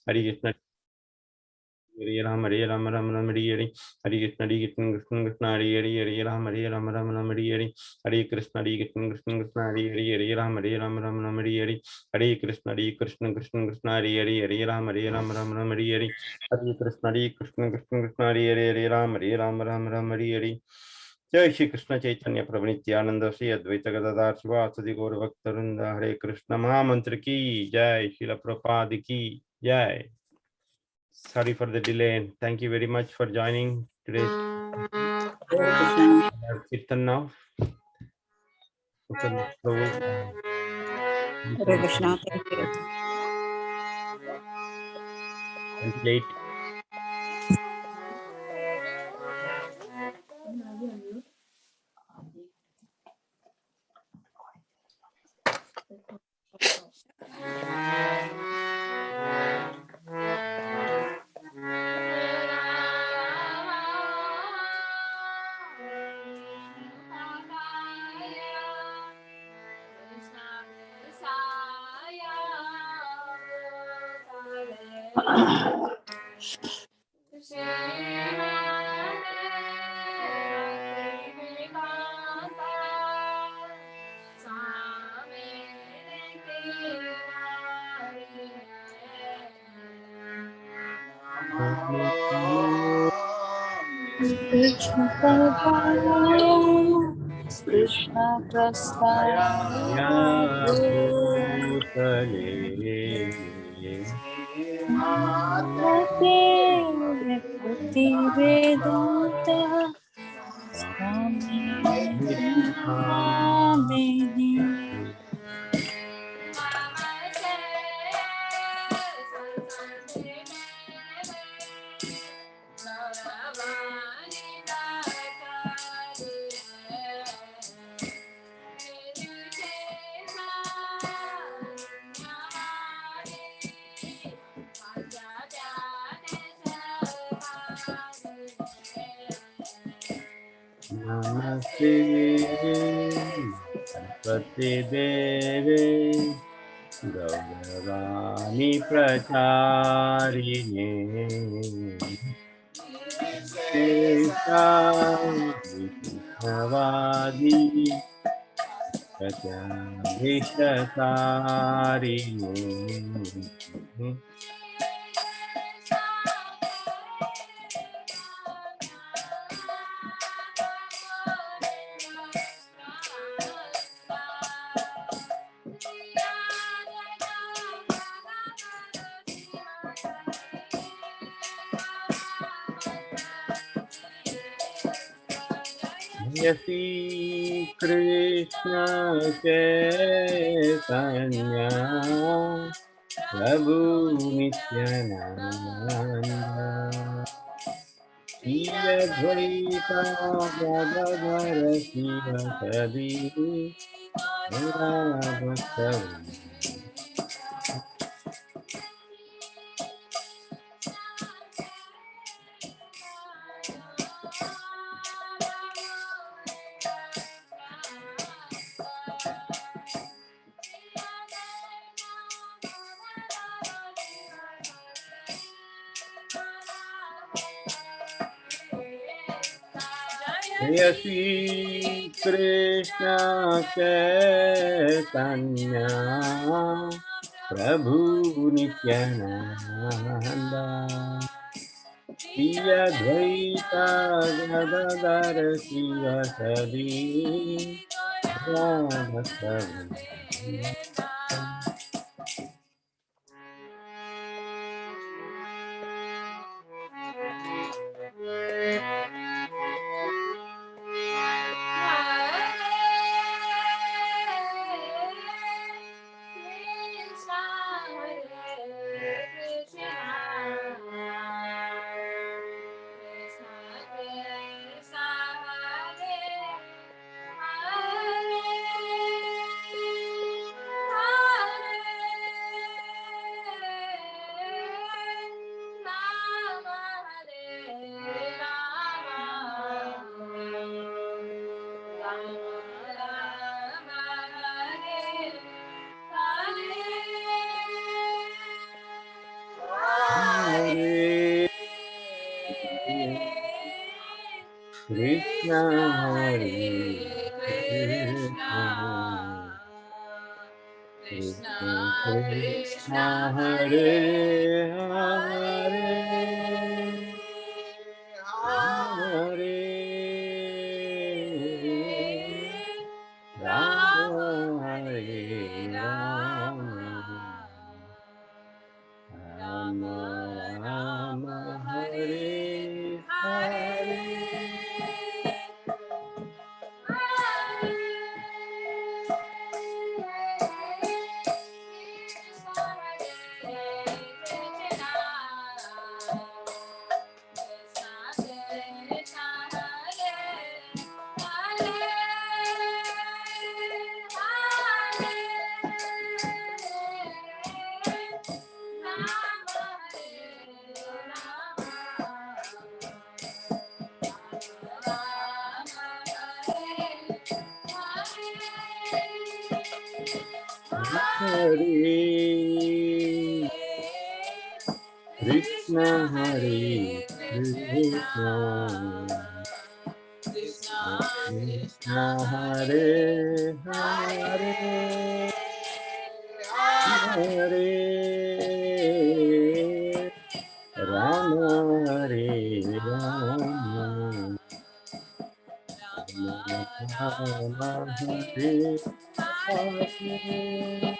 Hare Krishna, Hare Ram, Hare Ram, Ram Ram, Hare Hare, Hare Krishna, Hare Krishna, Krishna Krishna, Hare Hare, Hare Ram, Hare Ram, Ram Ram, Hare Hare, Hare Krishna, Hare Krishna, Krishna Krishna, Hare Hare, Hare Ram, Hare Ram, Ram Ram, Hare Hare, Hare Krishna, Hare Krishna, Krishna Krishna, Hare Hare, Hare Ram, Hare Ram, Ram Ram, Hare Hare, Hare Krishna, Hare Krishna, Krishna Krishna, Hare Hare, Hare Ram, Hare Ram, Ram Ram, Hare Hare. जय श्री कृष्ण चैतन्य प्रभु नित्यानंद श्री अद्वैत गदाधर शिवासदि गौर भक्तवृंद हरे कृष्ण महामंत्र की जय श्रील प्रभुपाद की जय. Sorry for the delay and thank you very much for joining today's Kirtan now. Hare Krishna, thank you. Late. Krishna Prabhaya, Krishna Prasthaya, Mate Bhakti Vedanta, Swami Namini. Namaste Saraswati Devi Gauravani Pracharine Krishnavadi Pratyabhishtatarine. Yasi Krishna Chaitanya Prabhu Nityananda Shri Advaita Gadadhara Sivasadi Bhaktavrindi. Jai Shri Krishna Chaitanya Prabhu Nityananda Shri Advaita Gadadhara Sivasadi Bhaktavrindi. Krishna Hare Krishna Krishna Krishna Krishna Krishna Hare Hare Hare Hare Hare Rama Rama Hare Hare Rama Rama Rama Rama Rama Rama Hare Hare Hare Hare Hare Krishna Hare Krishna Krishna Krishna Krishna Hare Hare Hare Hare Hare Rama Hare Rama Rama Rama Hare Hare Hare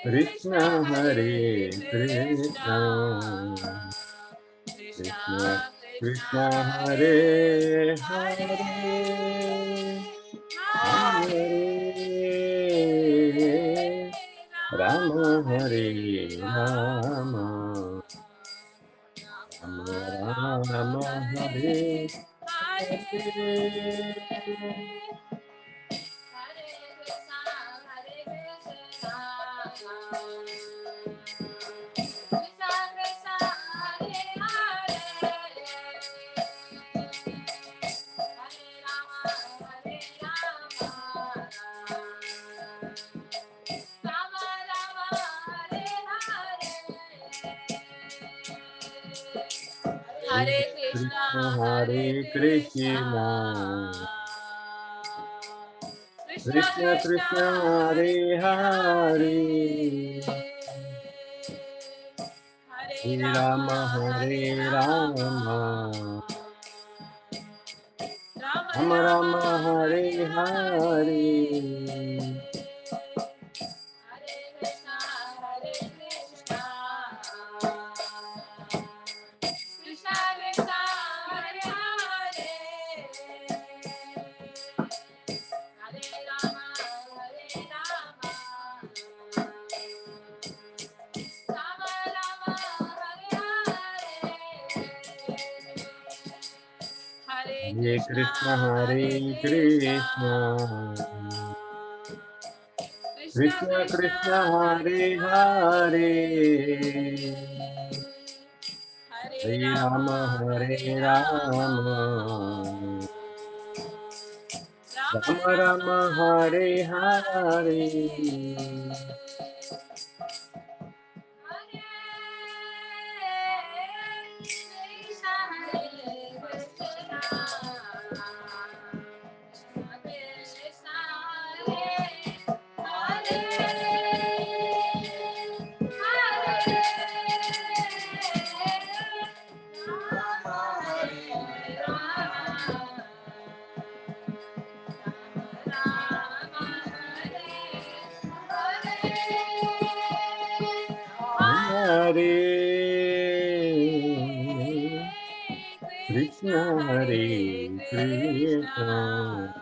Krishna Hare Krishna Krishna Krishna Hare Hare Hare Rama Hare Rama Rama Rama Hare Hare Hare Krishna, Krishna Hare Hare Krishna, Krishna Krishna Krishna Krishna, Krishna Hare Hare Hare, Hare Hare Hare Rama, Rama Hare Hare Rama, Rama Rama Rama Rama, Rama Hare Hare Hare. Hare Hare Krishna, Hare Krishna, Krishna Krishna, Hare Hare, Hare Rama, Hare Rama, Rama Rama, Hare Hare, Hare Hare Krishna, Krishna Hare Hare Krishna, Krishna Krishna Krishna Krishna, Krishna Hare Hare Hare, Hare Hare Hare Rama, Rama Hare Hare Rama, Rama Rama Rama Rama, Rama Hare Hare Hare, Hare Krishna Hare Krishna, Krishna Hare Hare Krishna Hare Krishna,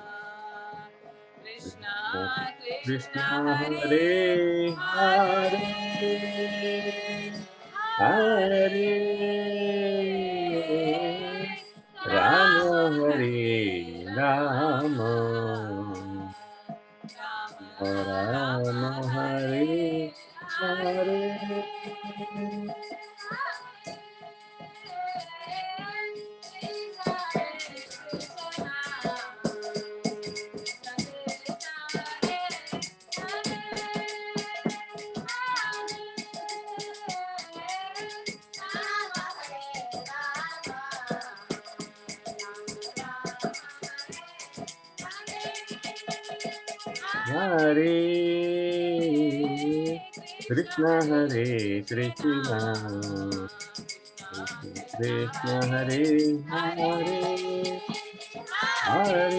Krishna Krishna Krishna Krishna, Hare Hare Hare, Hare Hare Rama, Hare Rama, Rama Hare Hare. Hare Krishna, Hare Krishna, Krishna Hare Hare, Hare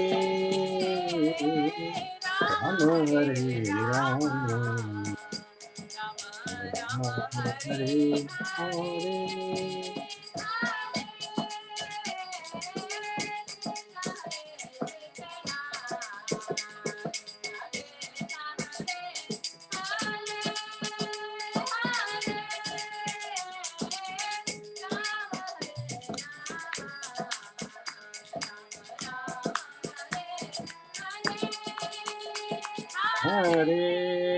Rama, Hare Rama, Rama Hare Hare. Hare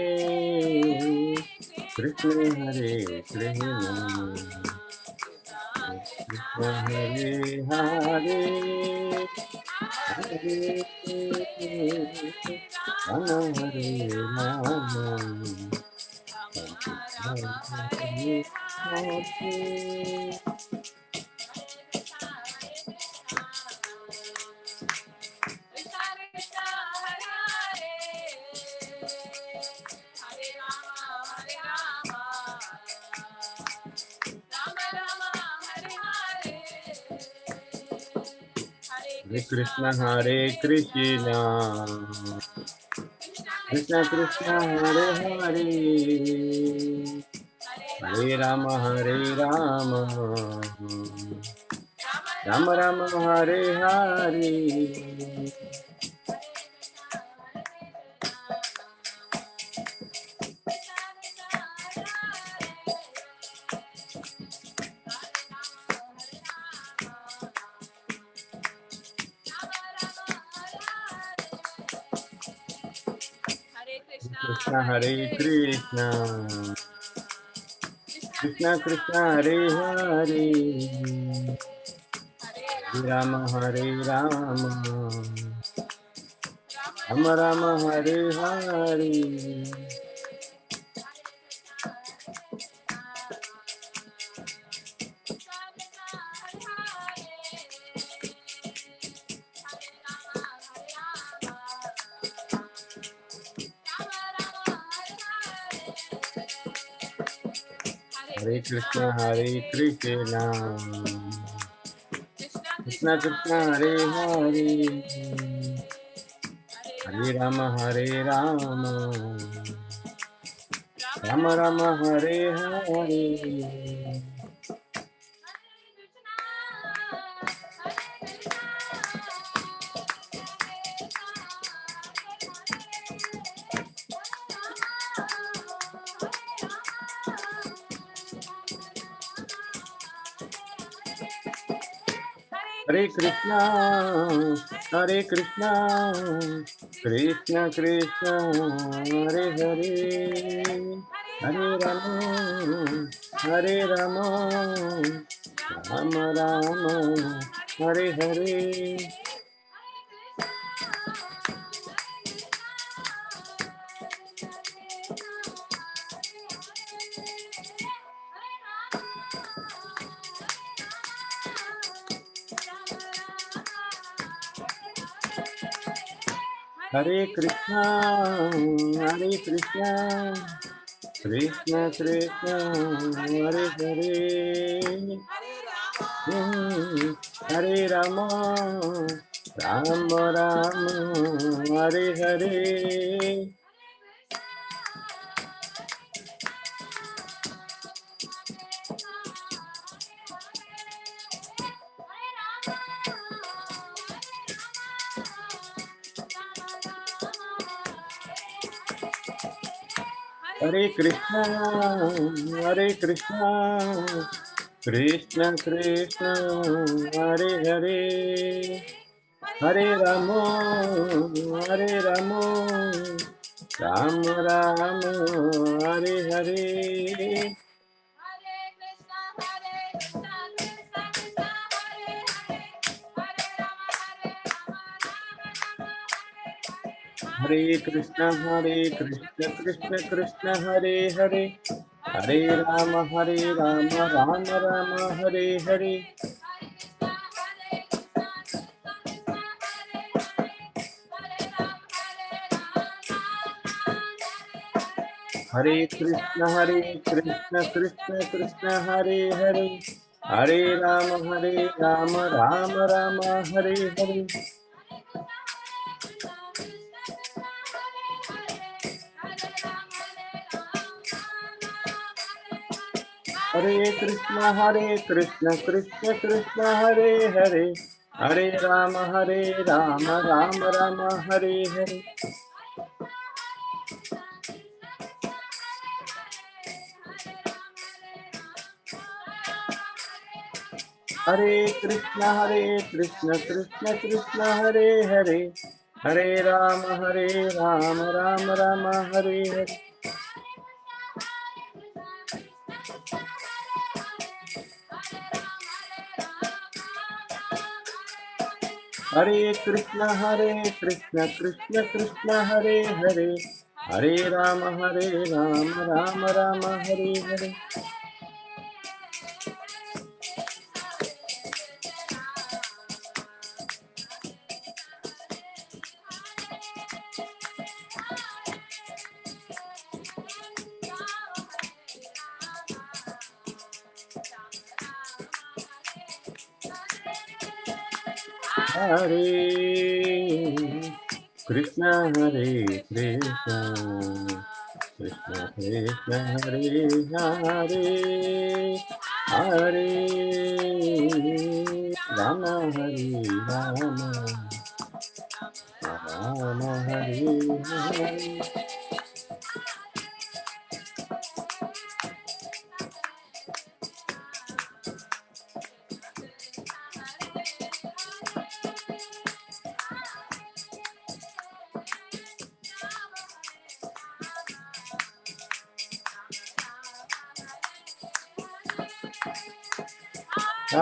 Krishna, Hare Krishna, Krishna Hare Hare, Hare Rama, Hare Rama, Rama Hare Hare. Hare Krishna, Hare Krishna, Krishna Krishna, Hare Hare, Hare Rama, Hare Rama, Rama Rama, Hare Hare. Krishna, Hare Krishna, Krishna Krishna, Hare Hare, Hare Rama, Hare Rama, Rama Rama, Hare Hare. Hare Krishna, Hare Krishna, Krishna Krishna, Hare Hare, Hare Rama, Hare Rama, Rama Rama, Hare Hare. Hare Krishna, Hare Krishna, Krishna Krishna, Hare Hare, Hare Rama, Hare Rama, Rama Rama, Hare Hare. Hare Krishna, Hare Krishna, Krishna Krishna, Hare Hare, Hare Rama, Rama Rama, Hare Hare. Hare Krishna, Hare Krishna, Krishna Krishna, Hare Hare, Hare Rama, Hare Rama, Rama Rama, Hare Hare. Hare Krishna, Krishna Krishna, Hare Hare, Hare Rama, Rama Rama, Hare Hare. Hare Krishna, Krishna Krishna, Hare Hare, Hare Rama, Rama Rama, Hare Hare. Hare Krishna, Krishna Krishna, Hare Hare, Hare Rama, Rama Rama, Hare Hare. Hare Krishna, Krishna Krishna, Hare Hare, Hare Rama, Rama Rama, Hare Hare. Hare Krishna, Krishna Krishna, Hare Hare, Hare Rama, Rama Rama, Hare Hare. Hare Krishna, Krishna Krishna Krishna, Hare Hare, Hare Rama, Rama Rama, Hare Hare.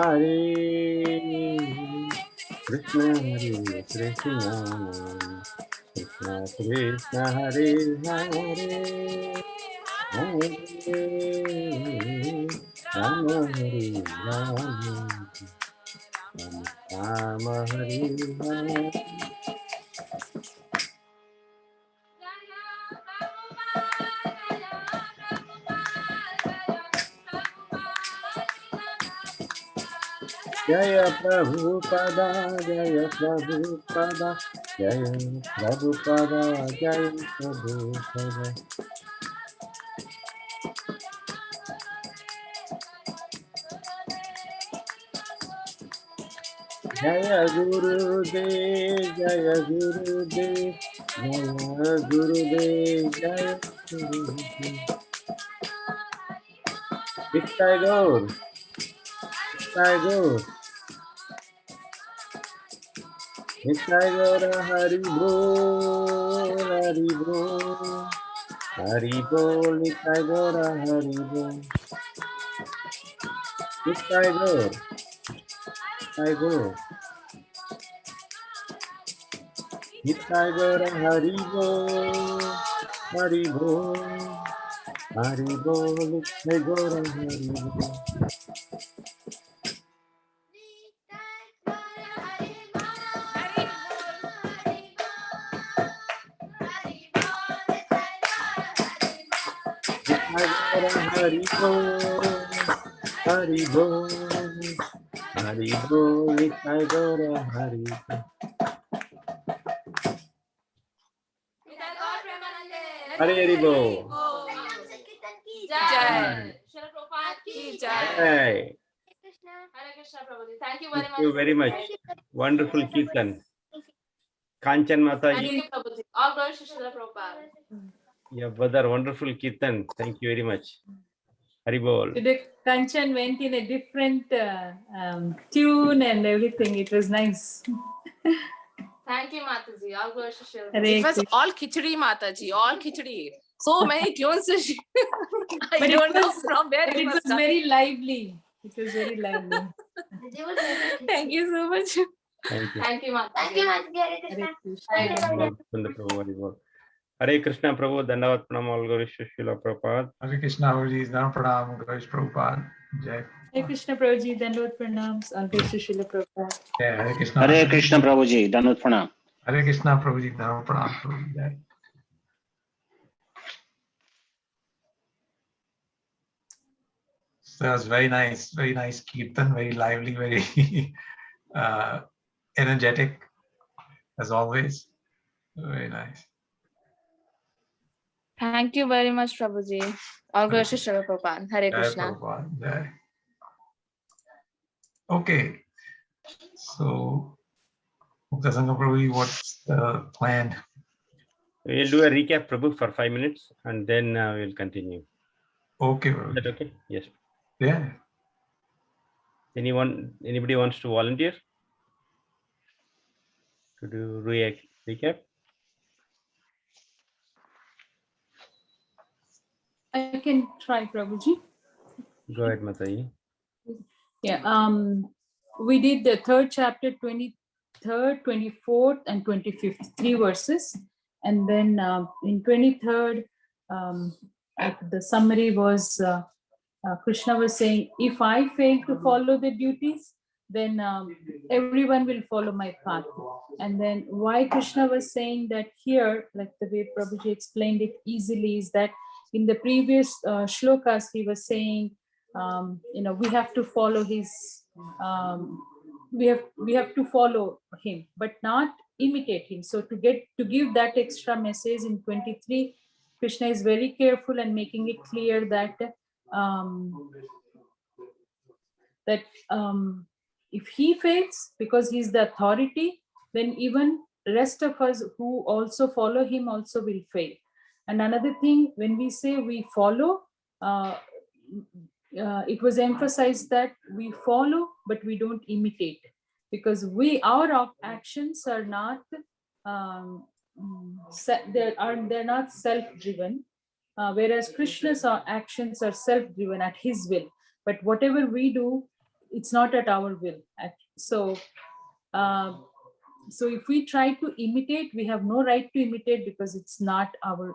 Hare Krishna, Krishna Krishna Krishna, Hare Hare, Hare Rama, Rama Rama, Hare Hare. Jaya Prabhupada, Jaya Prabhupada, Jaya Prabhupada, Jaya Prabhupada. Jaya Gurudev, Jaya Gurudev, Jaya Gurudev, Jaya Gurudev. Nitai Gaur, Nitai Gaur, Nitai Gaur, Hari Bol, Hari Bol, Hari Bol, Nitai Gaur, Hari Bol. Nitai Gaur, Nitai Gaur. Nitai Gaur, Hari Bol, Hari Bol, Hari Bol, Nitai Gaur, Hari Bol. Hari Bol, Hari Bol, Hari Bol, Nitai Gaur, Hari Bol. Hari Bol. Jai. Shri Prabhupada ki jai. Jai. Hare Krishna Prabhuji. Thank you Thank you very much. Wonderful Kirtan. Kanchan Mataji. Thank you, Prabhuji. All glories to Shri Prabhupada. Yeah, brother, wonderful Kirtan. Thank you very much. Haribol. Today, Kanchan went in a different tune and everything. It was nice. Thank you, Mataji. All glory to Shri. Hare It was Krishna. all khichdi, Mataji. All khichdi. So many tunes. I But it don't know was- from where But it it was was. very lively. It was very lively. Thank you so much. Thank you. Thank you, Mataji. Thank you, Mataji. Hare Krishna. Hare Krishna. Haribol. Hare Krishna, Prabhu. Dandavat pranam, all glory to Srila Prabhupada. Hare Krishna, Prabhuji, Dhanam Pranam, Gaurish Prabhupada, Jai. Hare Krishna Prabhuji, Dandavot Pranams, all glory to Srila Prabhupada. Jai, Hare Krishna. Hare Krishna Prabhuji, Danut Pranam. Hare Krishna, Prabhuji, Dhanam Pranam, Prabhuji, Jai. So that was very nice Kirtan, very lively, very energetic, as always. Very nice. Thank you very much, Prabhuji. All glory to Shri Prabhupada. Hare Jai Krishna. Prabhupada, Jai. Okay, so Muktasanga Prabhuji, what's the plan? We'll do a recap, Prabhu, for 5 minutes, and then we'll continue. Okay, Is Prabhuji. that okay? Yes. Yeah. Anybody wants to volunteer to do recap? I can try, Prabhuji. Go ahead, Mataji. Yeah. We did the third chapter, 23rd, 24th, and 25th, 3 verses. And then in 23rd, the summary was Krishna was saying, if I fail to follow the duties, then everyone will follow my path. And then why Krishna was saying that here, like the way Prabhuji explained it easily, is that in the previous shlokas, he was saying, we have to follow his, we have to follow him, but not imitate him. So to give that extra message in 23, Krishna is very careful and making it clear that if he fails because he's the authority, then even rest of us who also follow him also will fail. And another thing, when we say we follow, it was emphasized that we follow, but we don't imitate, because our actions are not they're not self-driven, whereas Krishna's actions are self-driven at his will. But whatever we do, it's not at our will. So if we try to imitate, we have no right to imitate, because it's not our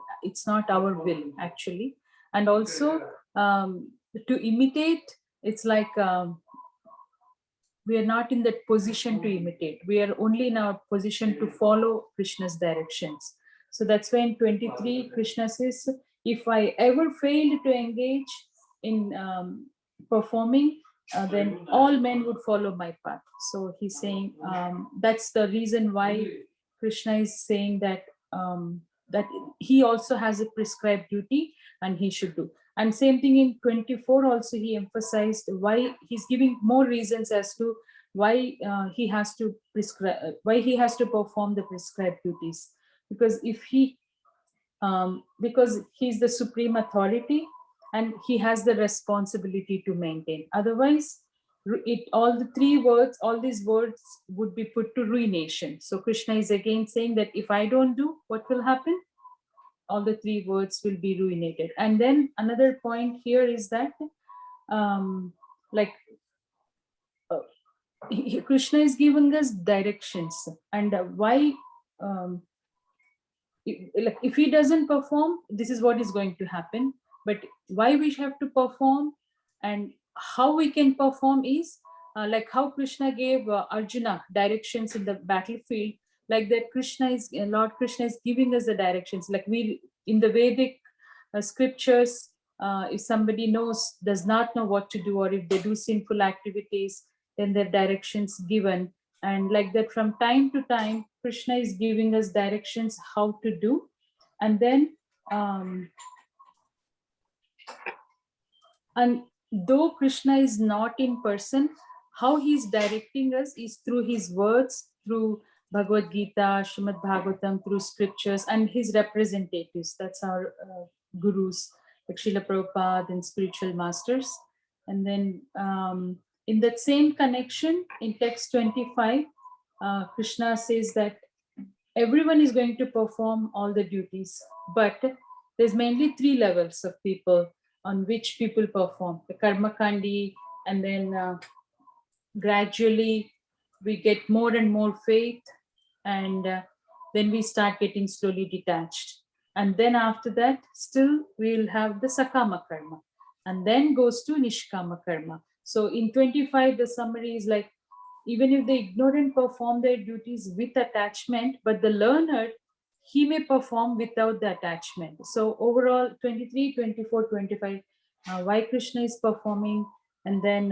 will actually. And also to imitate, it's like we are not in that position to imitate. We are only in our position to follow Krishna's directions. So that's why in 23, Krishna says, if I ever failed to engage in performing, then all men would follow my path. So he's saying that's the reason why Krishna is saying that that he also has a prescribed duty and he should do. And same thing in 24 also, he emphasized why he's giving more reasons as to why he has to perform the prescribed duties. Because because he's the supreme authority and he has the responsibility to maintain. Otherwise, all these words would be put to ruination. So Krishna is again saying that if I don't do, what will happen? All the 3 words will be ruinated. And then another point here is that Krishna is giving us directions, and why if he doesn't perform, this is what is going to happen. But why we have to perform and how we can perform is like how Krishna gave Arjuna directions in the battlefield. Like that, Lord Krishna is giving us the directions. Like we in the Vedic scriptures, if somebody does not know what to do, or if they do sinful activities, then their directions given. And like that, from time to time, Krishna is giving us directions how to do. And then and though Krishna is not in person, how he's directing us is through his words, through Bhagavad Gita, Srimad Bhagavatam through scriptures and his representatives. That's our gurus, like Srila Prabhupada and spiritual masters. And then in that same connection, in text 25, Krishna says that everyone is going to perform all the duties, but there's mainly 3 levels of people on which people perform. The karma kandi, and then gradually we get more and more faith, and then we start getting slowly detached. And then after that, still we'll have the sakama karma, and then goes to nishkama karma. So in 25, the summary is like, even if the ignorant perform their duties with attachment, but the learner, he may perform without the attachment. So overall, 23, 24, 25, why Krishna is performing, and then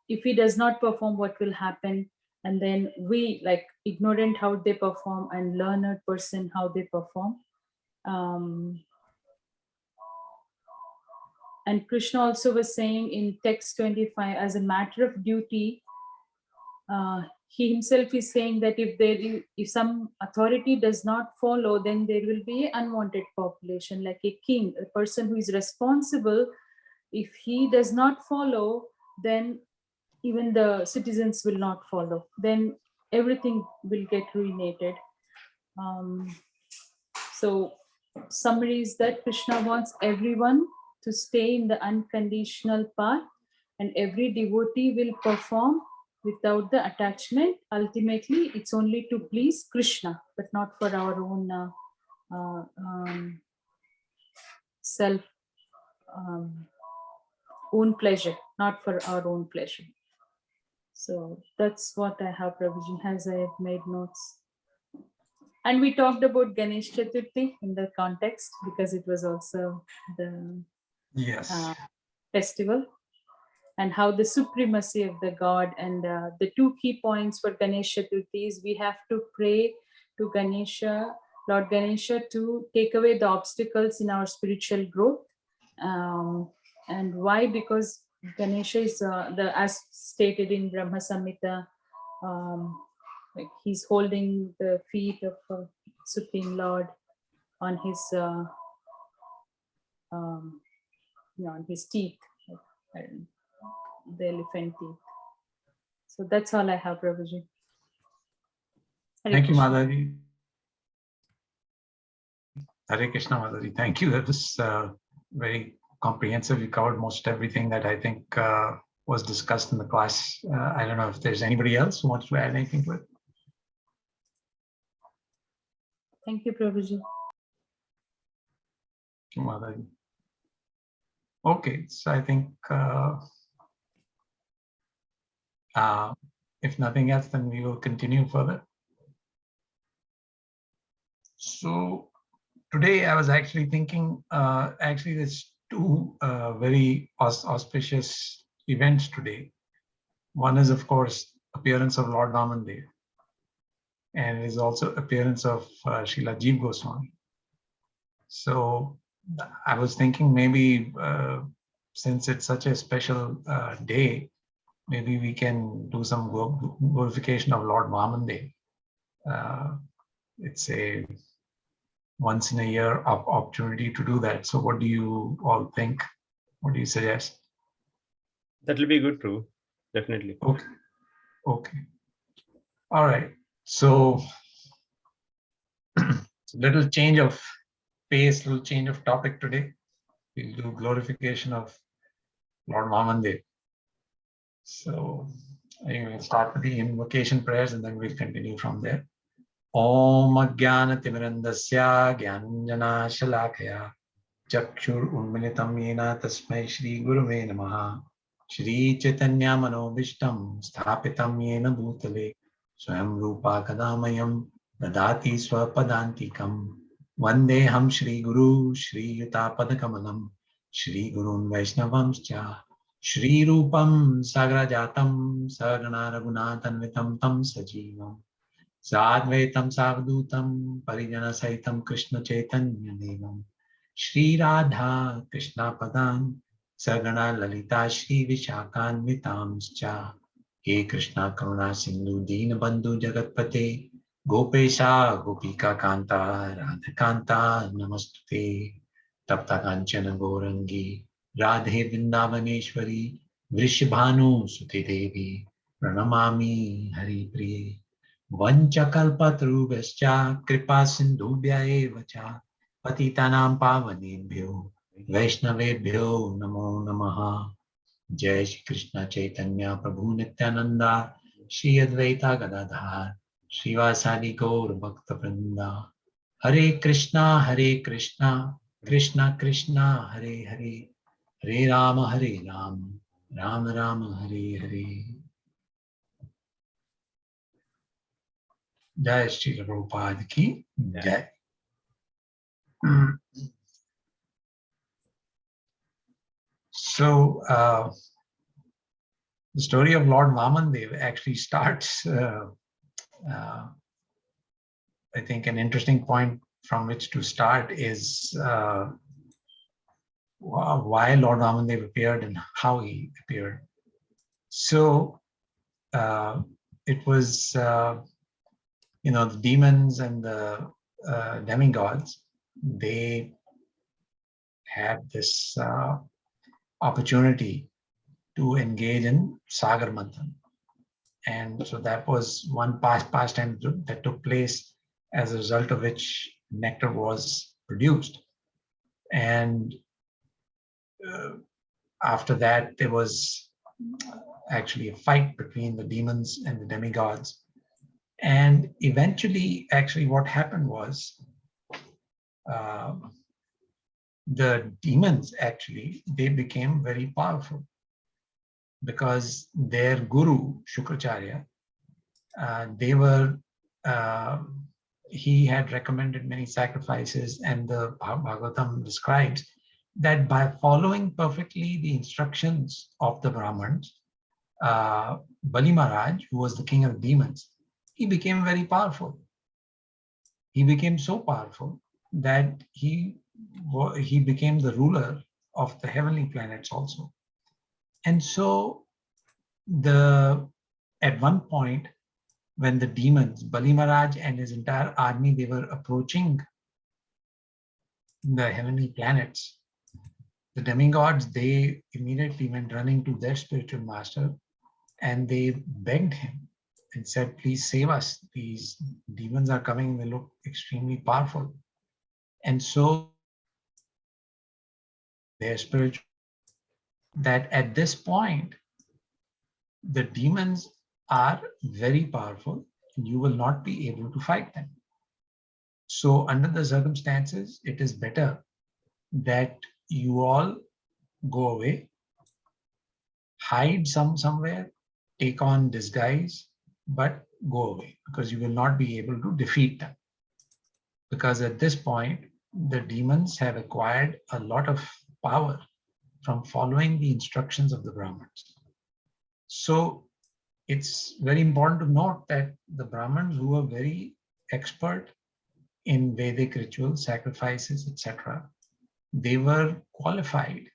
if he does not perform, what will happen? And then we, like ignorant, how they perform, and learned person, how they perform. And Krishna also was saying in text 25, as a matter of duty, he himself is saying that if some authority does not follow, then there will be an unwanted population, like a king, a person who is responsible. If he does not follow, then even the citizens will not follow. Then everything will get ruinated. So summary is that Krishna wants everyone to stay in the unconditional path, and every devotee will perform without the attachment. Ultimately, it's only to please Krishna, but not for our own self, own pleasure, not for our own pleasure. So that's what I have, Prabhuji, as I have made notes. And we talked about Ganesh Chaturthi in the context, because it was also the festival, and how the supremacy of the God. And the 2 key points for Ganesh Chaturthi is we have to pray to Ganesha, Lord Ganesha, to take away the obstacles in our spiritual growth. And why? Because Ganesha is as stated in Brahma Samhita, like he's holding the feet of Supreme Lord on his on his teeth, the elephant teeth. So that's all I have, Prabhuji. Thank you, Madhaji. Hare Krishna, Madhaji. Thank you. That was very comprehensive. You covered most everything that I think was discussed in the class. I don't know if there's anybody else who wants to add anything to it. Thank you, Prabhuji. Madhaji. Okay, so I think if nothing else, then we will continue further. So today I was actually thinking, actually there's 2 very auspicious events today. One is, of course, appearance of Lord Vamandev, and it is also appearance of Srila Jiva Goswami. So I was thinking maybe since it's such a special day, maybe we can do some glorification of Lord Vamandev. It's a once in a year opportunity to do that. So what do you all think? What do you suggest? That will be good, Prabhu. Definitely. Okay. All right. So little change of pace, little change of topic today. We'll do glorification of Lord Vamandev. So we'll start with the invocation prayers, and then we'll continue from there. Om Ajnana Timirandasya Gyananjana Shalakaya Chakshur Unmilitam Yena Tasmai Shri Guruve Namaha Shri Chaitanya Manobishtam Sthapitam Yena Bhutale Swayam Rupa Kadamayam Dadati Swapadantikam Vandeham Shri Guru Shri Yuta Padakamalam Shri Gurun Vaishnavamscha Shri Rupam Sagrajatam Sagana Raghunathanvitam Tam Sajivam Sadvaitam Savdutam Parijana Saitam Krishna Chaitanya Devam Shri Radha Krishna Padan Sagana Lalita Shri Vishakanvitamscha He Krishna Karuna Sindhu Deen Bandhu Jagatpate Gopesha Gopika Kanta Radhakanta Namaste Tapta Kanchana Gorangi Radhe Vrindavaneshwari Vrishabhanu Suti Devi Pranamami Hari Priye Vanchakalpatarubhascha Kripa Sindhubhya eva cha Patitanam Pavanebhyo Vaishnavebhyo Namo Namaha. Jai Shri Krishna Chaitanya Prabhu Nityananda Shri Advaita Gadadhar Srivasadi Gaur Bhakta Vrinda. Hare Krishna, Krishna Krishna, Hare Hare, Hare Rama, Rama Rama, Hare Hare. Jai Shri Prabhupada Ki Jai. So, the story of Lord Vamandev actually starts, I think an interesting point from which to start is why Lord Vamandev appeared and how he appeared. So it was, the demons and the demigods, they had this opportunity to engage in Sagar Manthan. And so that was one pastime that took place, as a result of which nectar was produced. And after that, there was actually a fight between the demons and the demigods. And eventually, actually, what happened was the demons, actually, they became very powerful because their guru, Shukracharya, he had recommended many sacrifices, and the Bhagavatam describes that by following perfectly the instructions of the Brahmins, Bali Maharaj, who was the king of demons, he became very powerful. He became so powerful that he became the ruler of the heavenly planets also. And so at one point, when the demons, Bali Maharaj and his entire army, they were approaching the heavenly planets, the demigods, they immediately went running to their spiritual master and they begged him and said, please save us. These demons are coming, they look extremely powerful. And so their spiritual, that at this point, the demons are very powerful and you will not be able to fight them. So under the circumstances, it is better that you all go away, hide somewhere, take on disguise, but go away, because you will not be able to defeat them. Because at this point, the demons have acquired a lot of power from following the instructions of the Brahmins. So it's very important to note that the Brahmins, who were very expert in Vedic rituals, sacrifices, etc., they were qualified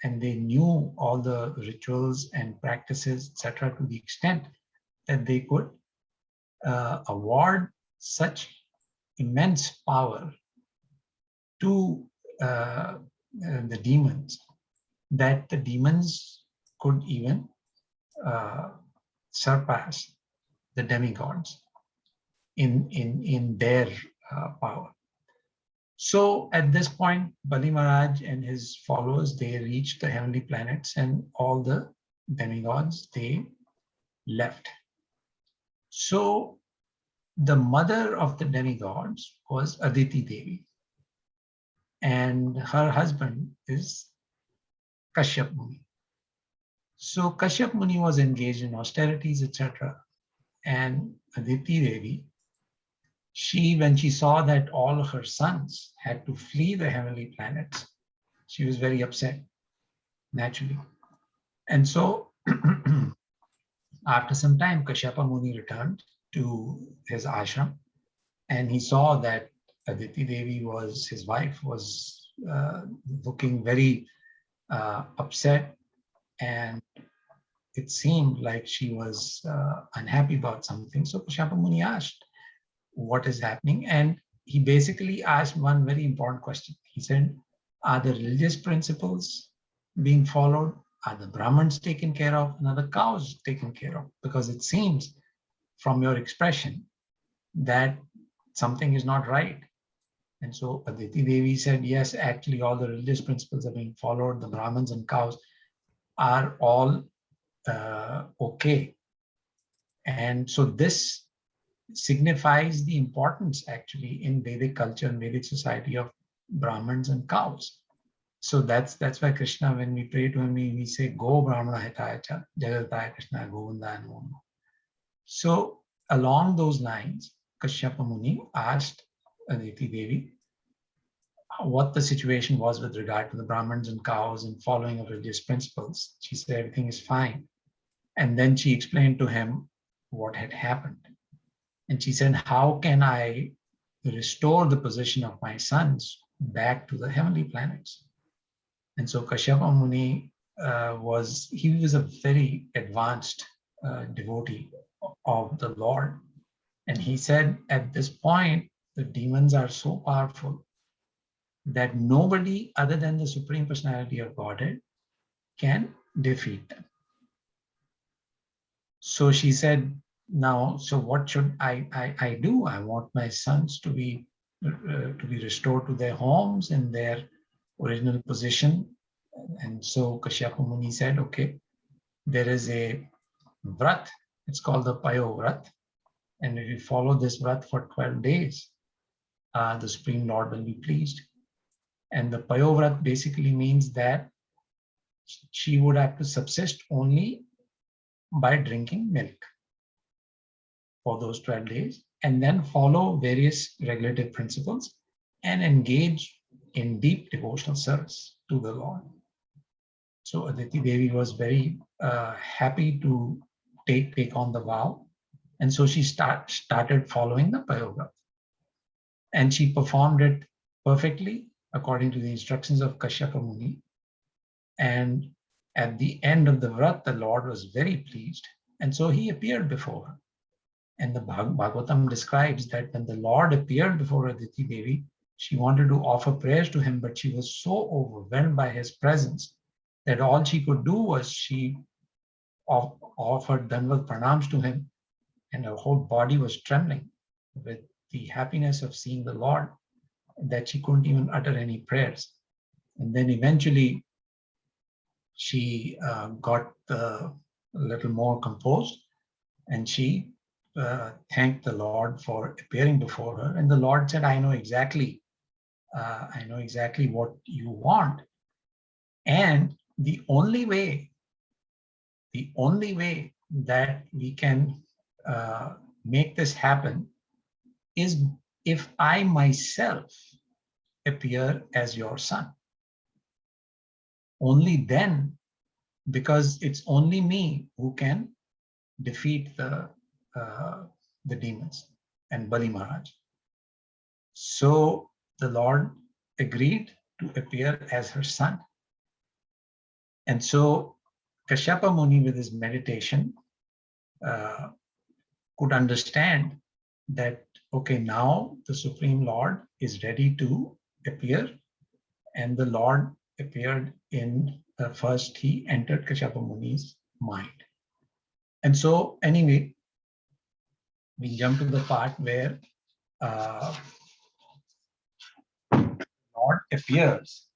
and they knew all the rituals and practices, etc., to the extent that they could award such immense power to the demons that the demons could even surpass the demigods in their power. So at this point, Bali Maharaj and his followers, they reached the heavenly planets, and all the demigods, they left. So the mother of the demigods was Aditi Devi, and her husband is Kashyap Muni. So Kashyap Muni was engaged in austerities, etc. And Aditi Devi, when she saw that all of her sons had to flee the heavenly planets, she was very upset, naturally. And so after some time, Kashyapa Muni returned to his ashram, and he saw that Aditi Devi, his wife, was looking very upset, and it seemed like she was unhappy about something. So Kashyapa Muni asked what is happening. And he basically asked one very important question. He said, are the religious principles being followed? Are the Brahmins taken care of? And are the cows taken care of? Because it seems from your expression that something is not right. And so Aditi Devi said, yes, actually all the religious principles are being followed. The Brahmins and cows are all okay. And so this signifies the importance actually in Vedic culture and Vedic society of Brahmins and cows. So that's why Krishna, when we pray to him, we say, Go Brahmana Hitaya Cha, Jagataya Krishna Govindaya Namo. So along those lines, Kashyapa Muni asked Aditi Devi what the situation was with regard to the Brahmins and cows and following of religious principles. She said everything is fine. And then she explained to him what had happened. And she said, how can I restore the position of my sons back to the heavenly planets? And so Kashyapa Muni was a very advanced devotee of the Lord. And he said, at this point, the demons are so powerful that nobody other than the Supreme Personality of Godhead can defeat them. So she said, now, so what should I do? I want my sons to be restored to their homes and their original position. And so Kashyapa Muni said, okay, there is a vrat, it's called the Payo Vrat. And if you follow this vrat for 12 days, the Supreme Lord will be pleased. And the Payo Vrat basically means that she would have to subsist only by drinking milk for those 12 days, and then follow various regulative principles and engage in deep devotional service to the Lord. So Aditi Devi was very happy to take on the vow. And so she started following the Payo Vrat. And she performed it perfectly according to the instructions of Kashyapa Muni. And at the end of the Vrat, the Lord was very pleased. And so he appeared before her. And the Bhagavatam describes that when the Lord appeared before Aditi Devi, she wanted to offer prayers to him, but she was so overwhelmed by his presence that all she could do was she offered Danvat pranams to him, and her whole body was trembling with the happiness of seeing the Lord, that she couldn't even utter any prayers. And then eventually she got a little more composed, and she thanked the Lord for appearing before her. And the Lord said, I know exactly what you want. And the only way that we can make this happen is if I myself appear as your son. Only then, because it's only me who can defeat the demons and Bali Maharaj. So the Lord agreed to appear as her son. And so Kashyapa Muni, with his meditation, could understand that, okay, now the Supreme Lord is ready to appear. And the Lord appeared in first, he entered Kashyapa Muni's mind. And so anyway, we jump to the part where Lord appears.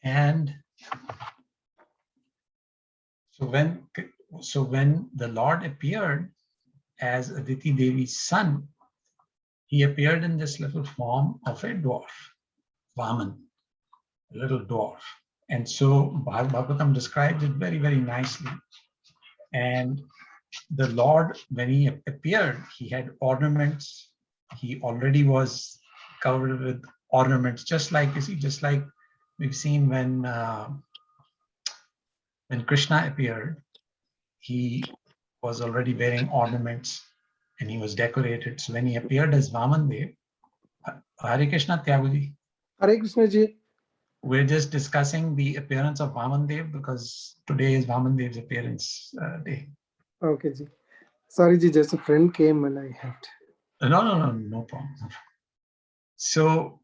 And so when the Lord appeared as Aditi Devi's son, he appeared in this little form of a dwarf, Vaman, a little dwarf. And so Bhagavatam describes it very, very nicely. And the Lord, when he appeared, he had ornaments. He already was covered with ornaments, just like we've seen when Krishna appeared, he was already wearing ornaments and he was decorated. So when he appeared as Vamandev, Hare Krishna Tyaguji. Hare Krishna ji. We're just discussing the appearance of Vamandev because today is Vamandev's appearance day. Okay ji. Sorry, Ji, just a friend came and I had to. No problem. So,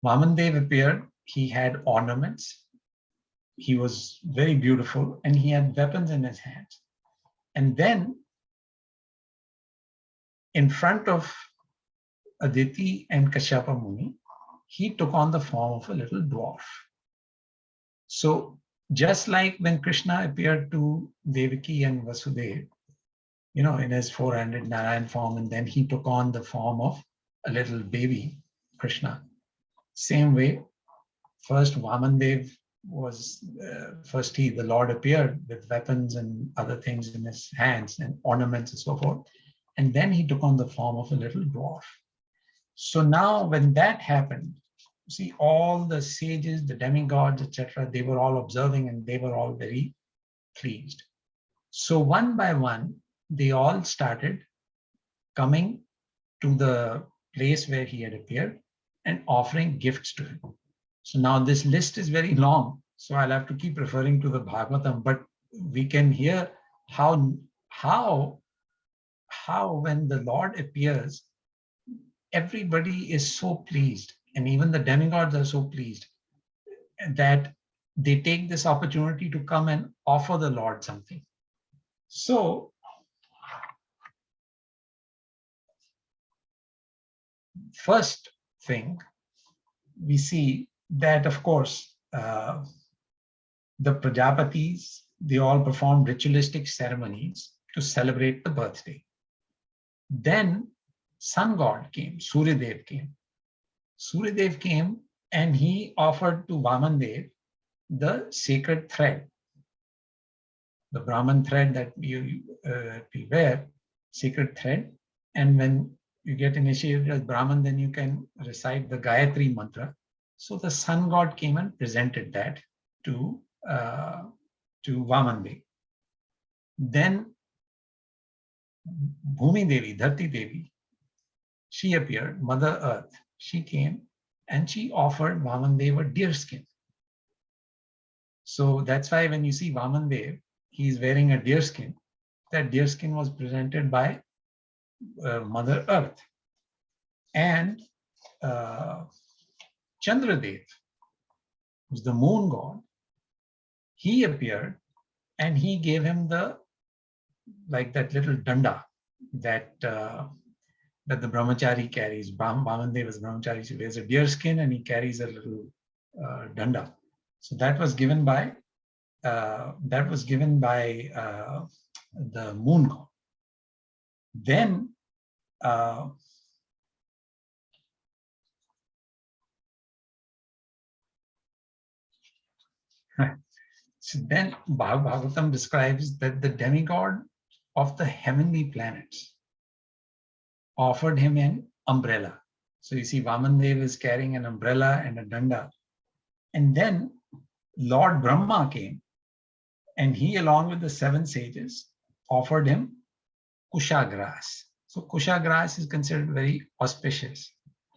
Vamandev appeared. He had ornaments. He was very beautiful and he had weapons in his hands. And then in front of Aditi and Kashyapa Muni, he took on the form of a little dwarf. So just like when Krishna appeared to Devaki and Vasudeva, in his 400 Narayan form, and then he took on the form of a little baby, Krishna. Same way, first Vamandev was, the Lord appeared with weapons and other things in his hands and ornaments and so forth. And then he took on the form of a little dwarf. So now when that happened, see, all the sages, the demigods, etc., they were all observing and they were all very pleased. So one by one, they all started coming to the place where he had appeared and offering gifts to him. So now this list is very long, so I'll have to keep referring to the Bhagavatam, but we can hear how when the Lord appears, everybody is so pleased, and even the demigods are so pleased that they take this opportunity to come and offer the Lord something. So first thing, we see that, of course, the Prajapatis, they all performed ritualistic ceremonies to celebrate the birthday. Then sun god came, Suryadev came. Suryadev came and he offered to Vamandev the sacred thread, the Brahman thread that we wear, sacred thread. And when you get initiated as Brahman, then you can recite the Gayatri mantra. So the sun god came and presented that to Vamandev. Then Bhumi Devi, Dharti Devi, she appeared, Mother Earth. She came and she offered Vamandev a deer skin. So that's why when you see Vamandev, he's wearing a deer skin. That deer skin was presented by Mother Earth. And Chandradev, who's the moon god, he appeared and he gave him that little danda that the brahmachari carries. Vamandev is brahmachari, so he wears a deer skin and he carries a little danda. So that was given by the moon god. Then so then Bhagavatam describes that the demigod of the heavenly planets offered him an umbrella. So you see Vamandev is carrying an umbrella and a danda. And then Lord Brahma came and he, along with the 7 sages, offered him kusha grass. So kusha grass is considered very auspicious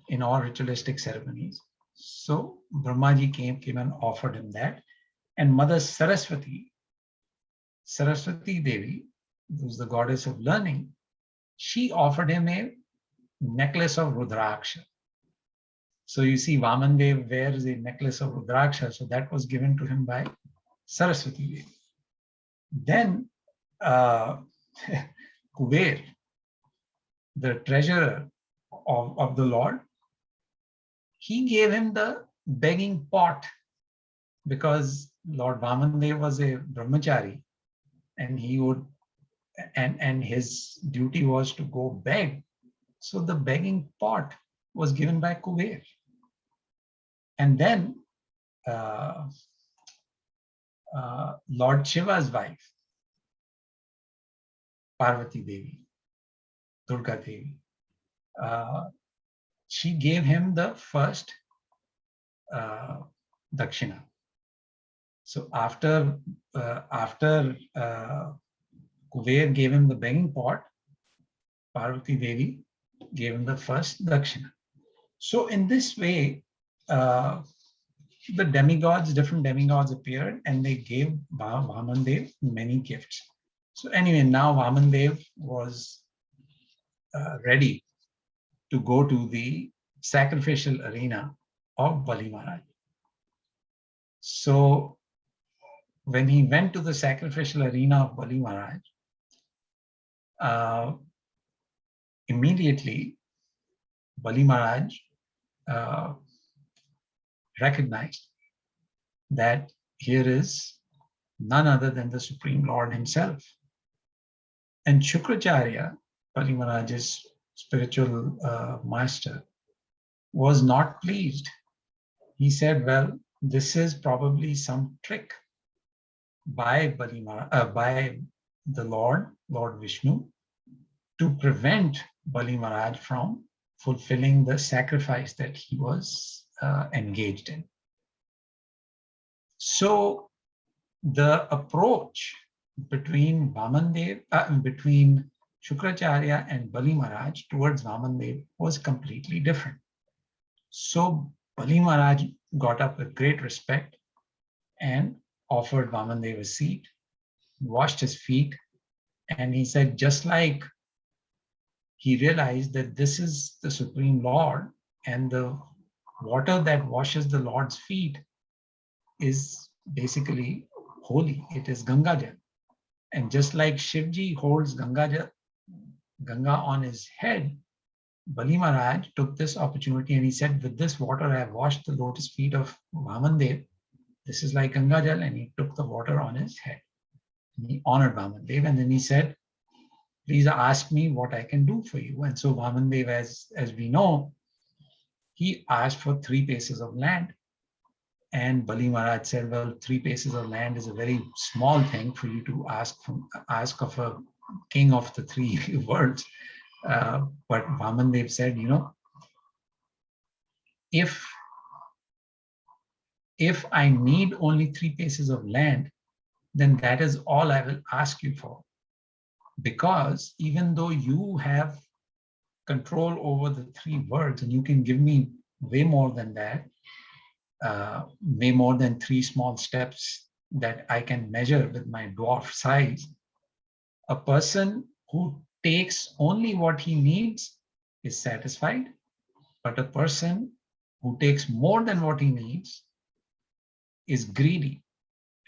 in all ritualistic ceremonies. So Brahmaji came and offered him that. And Mother Saraswati Devi, who's the goddess of learning, she offered him a necklace of Rudraksha. So you see Vamandev wears a necklace of Rudraksha, so that was given to him by Saraswati Devi. Then Kuber, the treasurer of the Lord, he gave him the begging pot, because Lord Vamandev was a brahmachari and he would, and his duty was to go beg. So the begging pot was given by Kuber. And then Lord Shiva's wife, Parvati Devi, Durga Devi, she gave him the first dakshina. So after Kuber gave him the begging pot, Parvati Devi gave him the first dakshina. So in this way, the demigods, different demigods appeared and they gave Vamandev many gifts. So anyway, now Vamandev was ready to go to the sacrificial arena of Bali Maharaj. So when he went to the sacrificial arena of Bali Maharaj, immediately Bali Maharaj recognized that here is none other than the Supreme Lord himself. And Shukracharya, Bali Maharaj's spiritual master, was not pleased. He said, well, this is probably some trick by by the Lord Vishnu, to prevent Bali Maharaj from fulfilling the sacrifice that he was engaged in. So the approach between between Shukracharya and Bali Maharaj towards Vamandev was completely different. So Bali Maharaj got up with great respect and offered Vamandev a seat, washed his feet, and he said, just like he realized that this is the Supreme Lord and the water that washes the Lord's feet is basically holy. It is Ganga Jal. And just like Shivji holds Ganga on his head, Bali Maharaj took this opportunity and he said, with this water I have washed the lotus feet of Vamandev. This is like Ganga Jal, and he took the water on his head. And he honored Vamandev, and then he said, please ask me what I can do for you. And so Vamandev, as we know, he asked for 3 paces of land. And Bali Maharaj said, well, 3 paces of land is a very small thing for you to ask of a king of the 3 worlds. But Vamandev said, if I need only 3 paces of land, then that is all I will ask you for. Because even though you have control over the 3 worlds and you can give me way more than that, way more than 3 small steps that I can measure with my dwarf size, a person who takes only what he needs is satisfied, but a person who takes more than what he needs is greedy.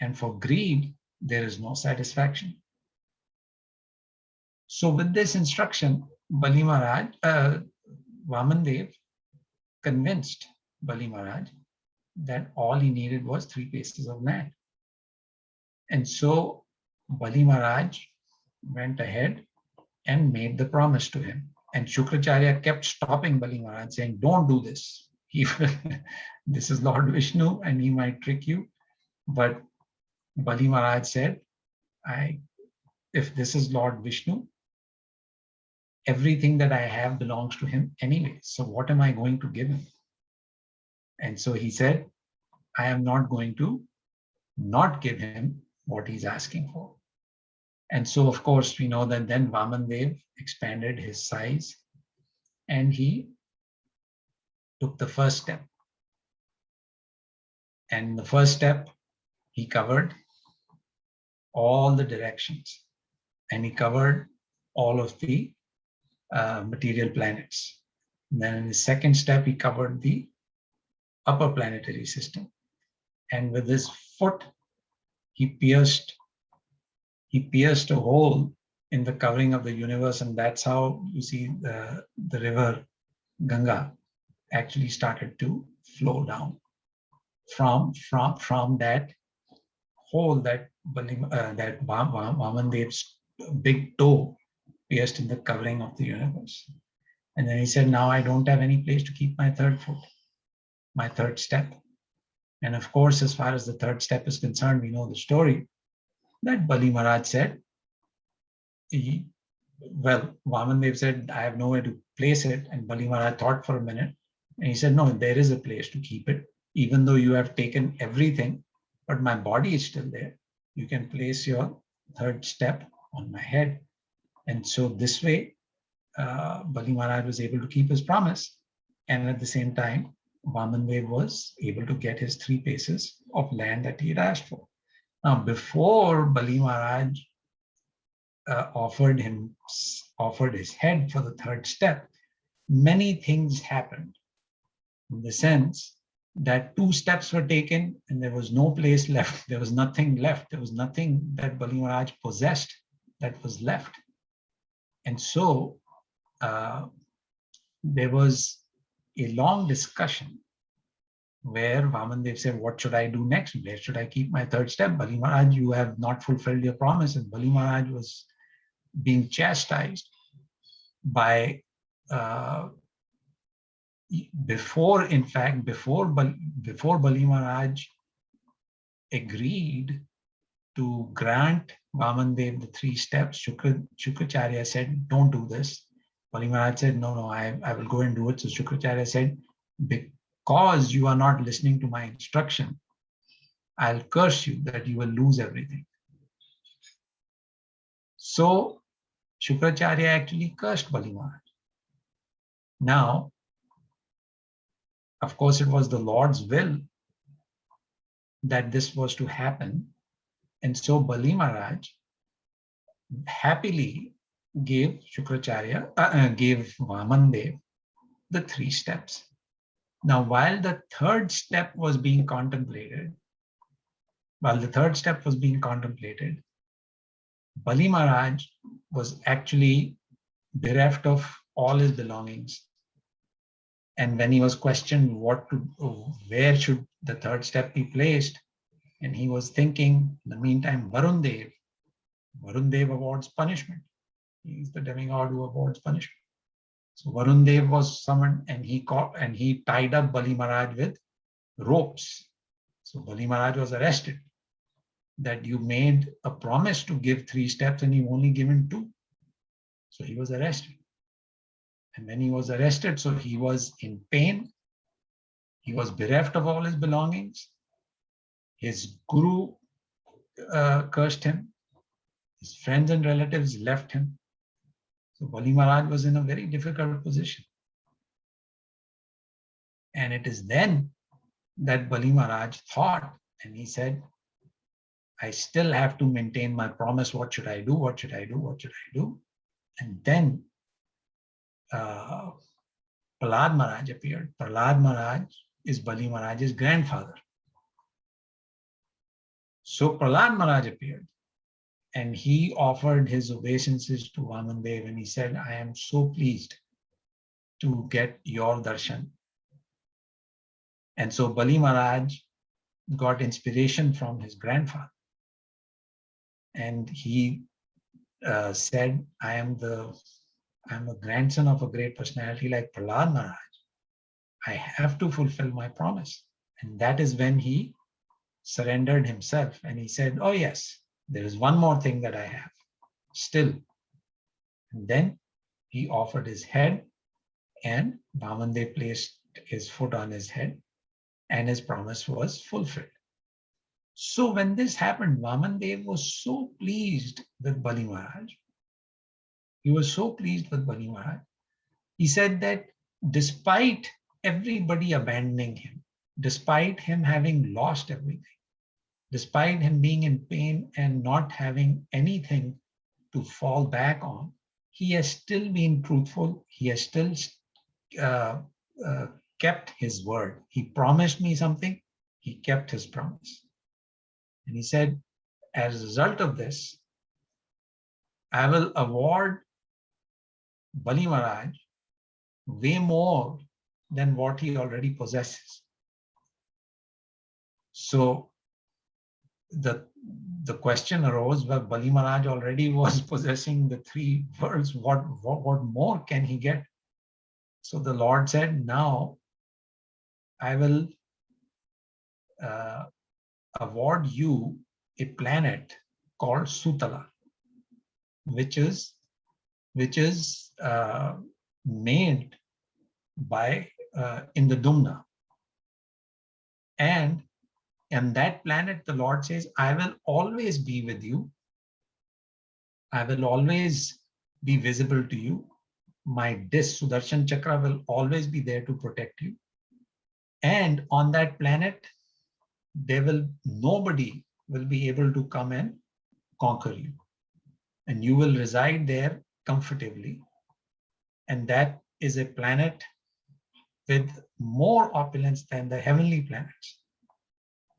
And for greed, there is no satisfaction. So with this instruction, Bali Maharaj, Vamandev convinced Bali Maharaj that all he needed was 3 paces of land. And so Bali Maharaj went ahead and made the promise to him. And Shukracharya kept stopping Bali Maharaj, saying, don't do this. This is Lord Vishnu and he might trick you. But Bali Maharaj said, if this is Lord Vishnu, everything that I have belongs to him anyway. So what am I going to give him? And so he said, I am not going to not give him what he's asking for. And so, of course, we know that then Vamandev expanded his size and he took the first step. And the first step, he covered all the directions and he covered all of the material planets. And then in the second step, he covered the upper planetary system. And with his foot, he pierced a hole in the covering of the universe. And that's how you see the river Ganga actually started to flow down from that hole that Vamandev's big toe pierced in the covering of the universe. And then he said, now I don't have any place to keep my 3rd foot, my 3rd step. And of course, as far as the 3rd step is concerned, we know the story that Bali Maharaj said, Vamandev said, I have nowhere to place it. And Bali Maharaj thought for a minute and he said, no, there is a place to keep it. Even though you have taken everything, but my body is still there. You can place your 3rd step on my head. And so this way, Bali Maharaj was able to keep his promise. And at the same time, Vamandev was able to get his 3 paces of land that he had asked for. Now, before Bali Maharaj offered his head for the 3rd step, many things happened, in the sense that 2 steps were taken and there was no place left. There was nothing left. There was nothing that Bali Maharaj possessed that was left. And so there was a long discussion where Vamandev said, what should I do next? Where should I keep my 3rd step? Bali Maharaj, you have not fulfilled your promise. And Bali Maharaj was being chastised by before Bali Maharaj agreed to grant Vamandev the 3 steps, Shukracharya said, don't do this. Bali Maharaj said, no, I will go and do it. So Shukracharya said, because you are not listening to my instruction, I'll curse you that you will lose everything. So Shukracharya actually cursed Bali Maharaj. Now, of course, it was the Lord's will that this was to happen. And so Bali Maharaj happily gave gave Vamandev the 3 steps. Now, while the 3rd step was being contemplated, Bali Maharaj was actually bereft of all his belongings. And when he was questioned where should the 3rd step be placed, and he was thinking, in the meantime, Varun Dev awards punishment. He is the demigod who awards punishment. So Varun Dev was summoned, and he tied up Bali Maharaj with ropes. So Bali Maharaj was arrested, that you made a promise to give 3 steps and you've only given 2. So he was arrested. And when he was arrested, so he was in pain. He was bereft of all his belongings. His guru cursed him. His friends and relatives left him. So Bali Maharaj was in a very difficult position. And it is then that Bali Maharaj thought, and he said, I still have to maintain my promise. What should I do? What should I do? What should I do? And then Prahlad Maharaj appeared. Prahlad Maharaj is Bali Maharaj's grandfather. So Prahlad Maharaj appeared, and he offered his obeisances to Vamandev, and he said, I am so pleased to get your darshan. And so Bali Maharaj got inspiration from his grandfather. And he said, I am a grandson of a great personality like Prahlad Maharaj. I have to fulfill my promise. And that is when he surrendered himself. And he said, oh yes, there is one more thing that I have still. And then he offered his head, and Vamandev placed his foot on his head, and his promise was fulfilled. So when this happened, Vamandev was so pleased with Bali Maharaj. He was so pleased with Bali Maharaj. He said that despite everybody abandoning him, despite him having lost everything, despite him being in pain and not having anything to fall back on, he has still been truthful. He has still kept his word. He promised me something. He kept his promise. And he said, as a result of this, I will award Bali Maharaj way more than what he already possesses. So the question arose, where Bali Maharaj already was possessing the 3 worlds, what more can he get? So the Lord said, now I will award you a planet called Sutala, which is made by in the Dumna. And that planet, the Lord says, I will always be with you. I will always be visible to you. My disc, Sudarshan Chakra, will always be there to protect you. And on that planet, nobody will be able to come and conquer you. And you will reside there comfortably. And that is a planet with more opulence than the heavenly planets.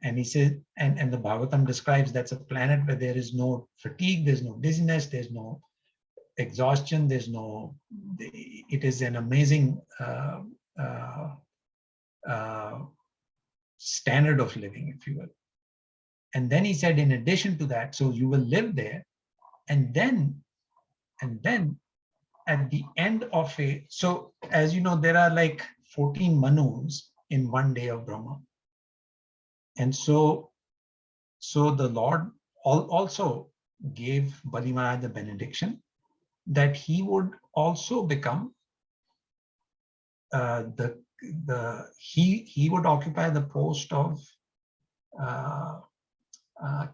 And he said, and the Bhagavatam describes that's a planet where there is no fatigue, there's no dizziness, there's no exhaustion, it is an amazing standard of living, if you will. And then he said, in addition to that, so you will live there, and then at the end of so as you know, there are like 14 manus in one day of Brahma. And so the Lord also gave Bali Maharaj the benediction that he would also become he would occupy the post of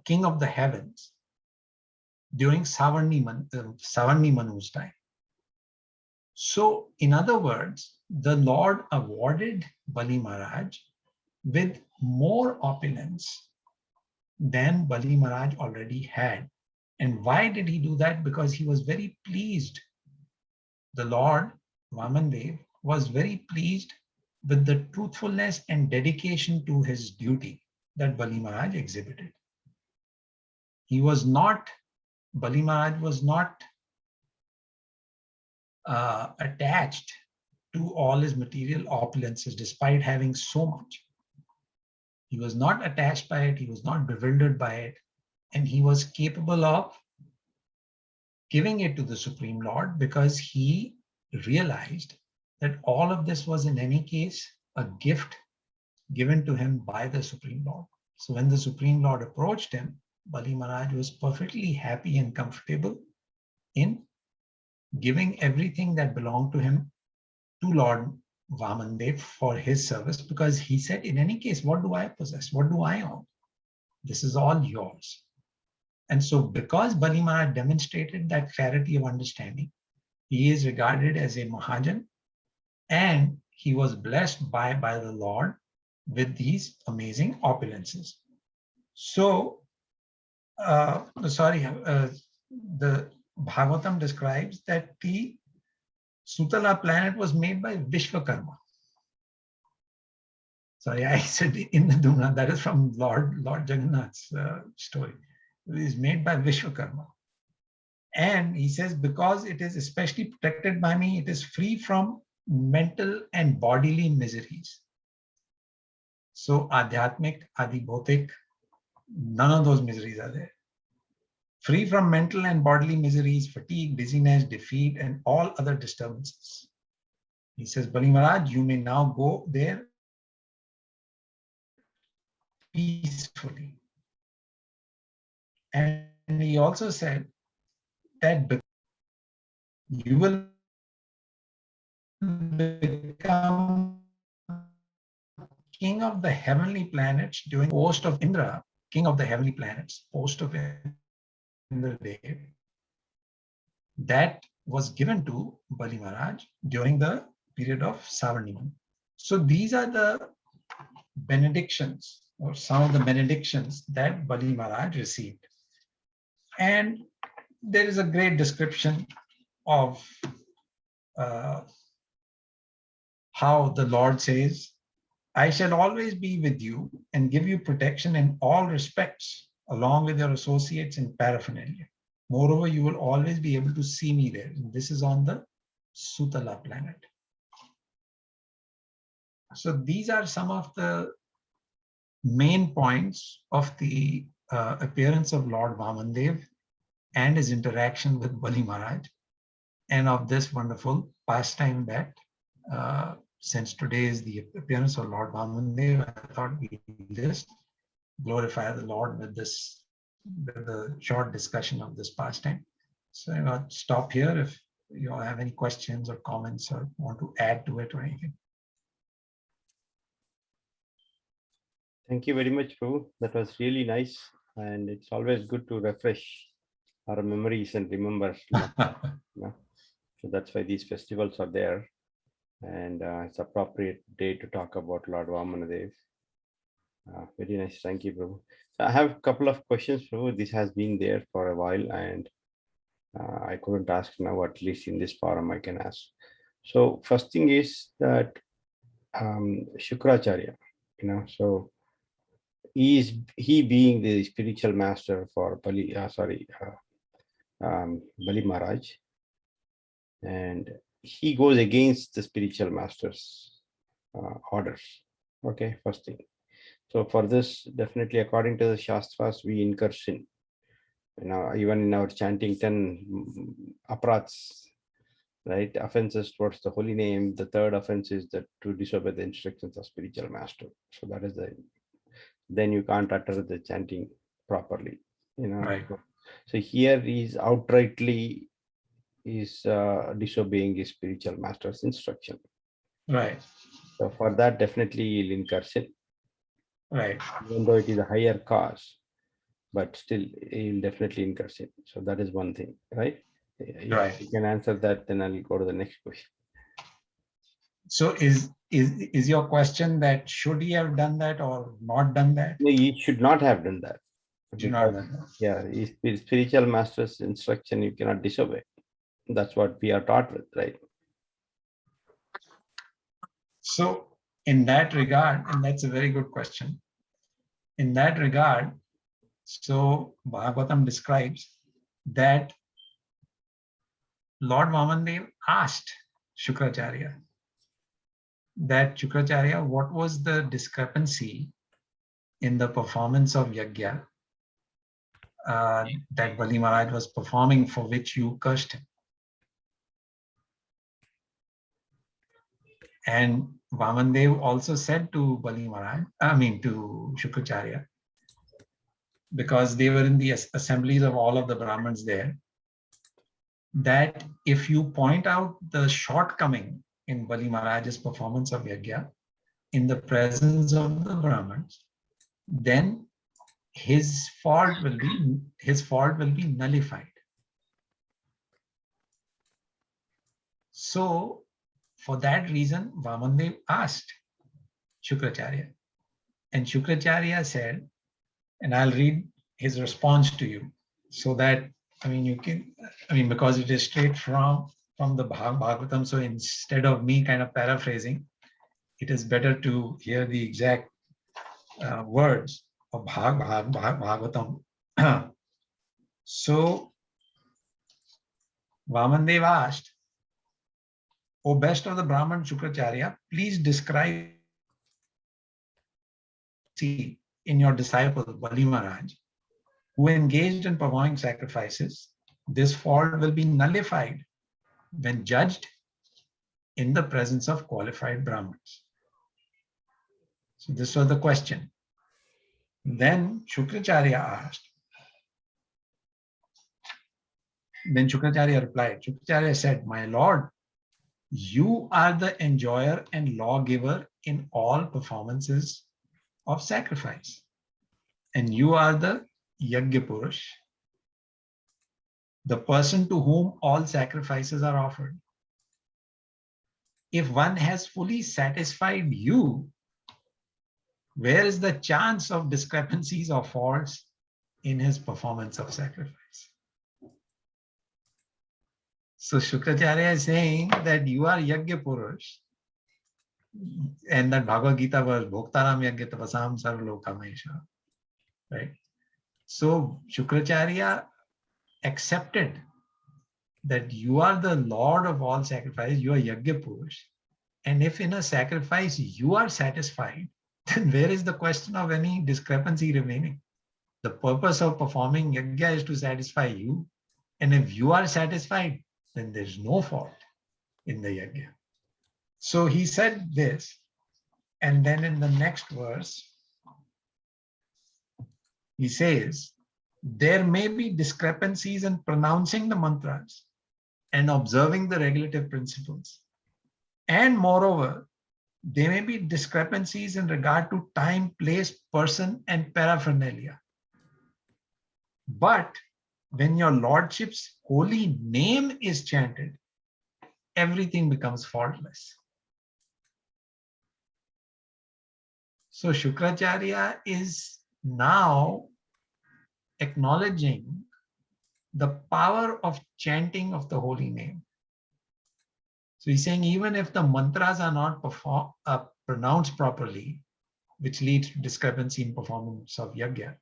king of the heavens during Savarni Manu's time. So in other words, the Lord awarded Bali Maharaj with more opulence than Bali Maharaj already had. And why did he do that? Because he was very pleased. The Lord, Vamandev, was very pleased with the truthfulness and dedication to his duty that Bali Maharaj exhibited. Bali Maharaj was not attached to all his material opulences, despite having so much. He was not attached by it, he was not bewildered by it, and he was capable of giving it to the Supreme Lord because he realized that all of this was in any case a gift given to him by the Supreme Lord. So when the Supreme Lord approached him, Bali Maharaj was perfectly happy and comfortable in giving everything that belonged to him to Lord Vamandev for his service, because he said, in any case, what do I possess? What do I own? This is all yours. And so because Bali Maharaj demonstrated that clarity of understanding, he is regarded as a Mahajan, and he was blessed by the Lord with these amazing opulences. So, the Bhagavatam describes that the Sutala planet was made by Vishwakarma. Sorry, I said in the Duna, that is from Lord Jagannath's story. It is made by Vishwakarma. And he says, because it is especially protected by me, it is free from mental and bodily miseries. So Adhyatmic, Adibhotik, none of those miseries are there. Free from mental and bodily miseries, fatigue, dizziness, defeat, and all other disturbances. He says, Bali Maharaj, you may now go there peacefully. And he also said that you will become king of the heavenly planets during post of Indra, king of the heavenly planets, post of Indra Dev. That was given to Bali Maharaj during the period of Savarniman. So these are the benedictions, or some of the benedictions that Bali Maharaj received. And there is a great description of how the Lord says, I shall always be with you and give you protection in all respects, along with your associates and paraphernalia. Moreover, you will always be able to see me there. And this is on the Sutala planet. So these are some of the main points of the appearance of Lord Vamandev and his interaction with Bali Maharaj, and of this wonderful pastime that since today is the appearance of Lord Vamandev, I thought we just glorify the Lord with the short discussion of this pastime. So I'll stop here if you all have any questions or comments or want to add to it or anything. Thank you very much, Prabhu. That was really nice. And it's always good to refresh our memories and remember. So that's why these festivals are there. and it's appropriate day to talk about Lord Vamanadev. Very nice. Thank you, Prabhu. So I have a couple of questions, Prabhu. This has been there for a while, and I couldn't ask now, at least in this forum I can ask. So first thing is that Shukracharya, so he being the spiritual master for Bali Maharaj, and he goes against the spiritual master's orders. Okay, first thing. So for this, definitely according to the Shastras, we incur sin. Even in our chanting 10 aprats, right, offenses towards the holy name, the third offense is that to disobey the instructions of spiritual master. So that is then you can't utter the chanting properly. Right. So here he's outrightly disobeying his spiritual master's instruction. Right. So for that, definitely he'll incur sin. Right. Even though it is a higher cause, but still he'll definitely incur sin. So that is one thing, right? If you can answer that, then I'll go to the next question. So is your question that should he have done that or not done that? No, he should not have done that. Should not have done that. Yeah, his spiritual master's instruction you cannot disobey. That's what we are taught with, right? So in that regard, and that's a very good question. In that regard, so Bhagavatam describes that Lord Vamandev asked Shukracharya that what was the discrepancy in the performance of Yajna that Bali Maharaj was performing, for which you cursed him. And Vamandev also said to Bali Maharaj, to Shukracharya, because they were in the assemblies of all of the Brahmins there, that if you point out the shortcoming in Bali Maharaj's performance of Yajna in the presence of the Brahmins, then his fault will be nullified. So for that reason, Vamandev asked Shukracharya, and Shukracharya said, and I'll read his response to you, so that because it is straight from the Bhagavatam, so instead of me kind of paraphrasing, it is better to hear the exact words of Bhagavatam. So Vamandev asked, O best of the Brahman Shukracharya, please describe in your disciple Bali Maharaj, who engaged in performing sacrifices. This fault will be nullified when judged in the presence of qualified Brahmins. So this was the question. Then Shukracharya asked. Then Shukracharya replied. Shukracharya said, my Lord, you are the enjoyer and lawgiver in all performances of sacrifice. And you are the Yajna Purush, the person to whom all sacrifices are offered. If one has fully satisfied you, where is the chance of discrepancies or faults in his performance of sacrifice? So Shukracharya is saying that you are Yajna Purush, and that Bhagavad Gita was Bhoktaram Yajna Tapasam Sarvalokamesha, right? So Shukracharya accepted that you are the Lord of all sacrifice, you are Yajna Purush, and if in a sacrifice you are satisfied, then where is the question of any discrepancy remaining? The purpose of performing Yajna is to satisfy you, and if you are satisfied, then there's no fault in the Yajna. So he said this, and then in the next verse, he says, there may be discrepancies in pronouncing the mantras and observing the regulative principles. And moreover, there may be discrepancies in regard to time, place, person, and paraphernalia. But when your Lordship's holy name is chanted, everything becomes faultless. So Shukracharya is now acknowledging the power of chanting of the holy name. So he's saying even if the mantras are not pronounced properly, which leads to discrepancy in performance of yajna,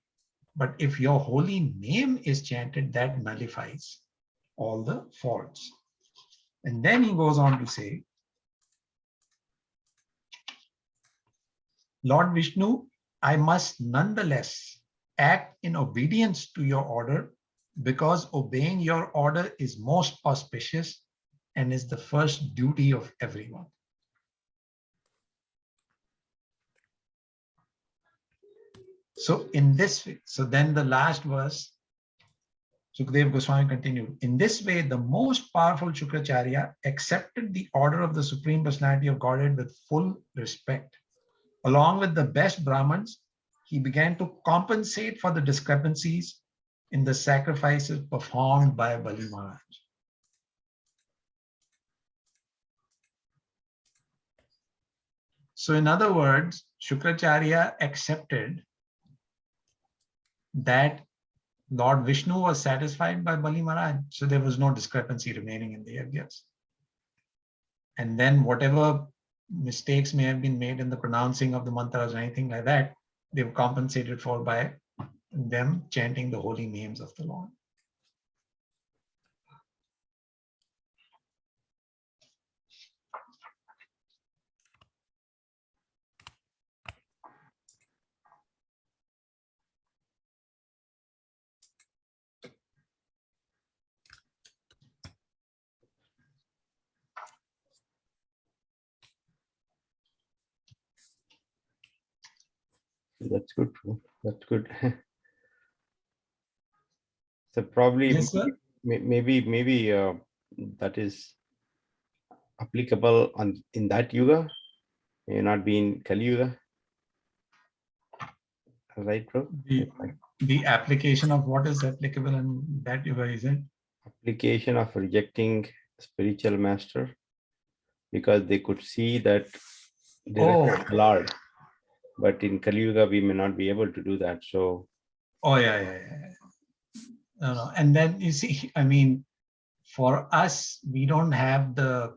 but if your holy name is chanted, that nullifies all the faults. And then he goes on to say, Lord Vishnu, I must nonetheless act in obedience to your order, because obeying your order is most auspicious and is the first duty of everyone. So in this way, so then the last verse, Sukadeva Goswami continued, in this way, the most powerful Shukracharya accepted the order of the Supreme Personality of Godhead with full respect. Along with the best Brahmins, he began to compensate for the discrepancies in the sacrifices performed by Bali Maharaj. So in other words, Shukracharya accepted that Lord Vishnu was satisfied by Bali Maharaj, so there was no discrepancy remaining in the yajnas. And then whatever mistakes may have been made in the pronouncing of the mantras or anything like that, they were compensated for by them chanting the holy names of the Lord. That's good, bro. That's good. So probably Yes, sir. maybe that is applicable in that yuga, may not be in Kali Yuga. Right, bro? The application of what is applicable in that yuga, is it? Application of rejecting spiritual master, because they could see that direction of the Lord, but in Kali Yuga we may not be able to do that. So Yeah. No. And then you see, I mean, for us, we don't have the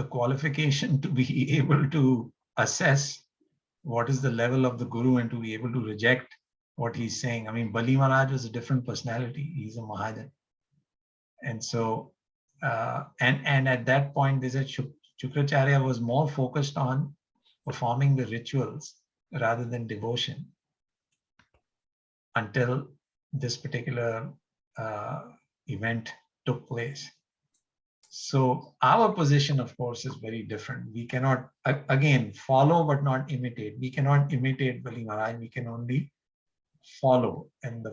qualification to be able to assess what is the level of the guru and to be able to reject what he's saying. I mean, Bali Maharaj was a different personality. He's a Mahajan. And so, and at that point, they said Shukracharya was more focused on performing the rituals rather than devotion until this particular event took place. So our position, of course, is very different. We cannot, again, follow but not imitate. We cannot imitate Bali Maharaj. We can only follow. And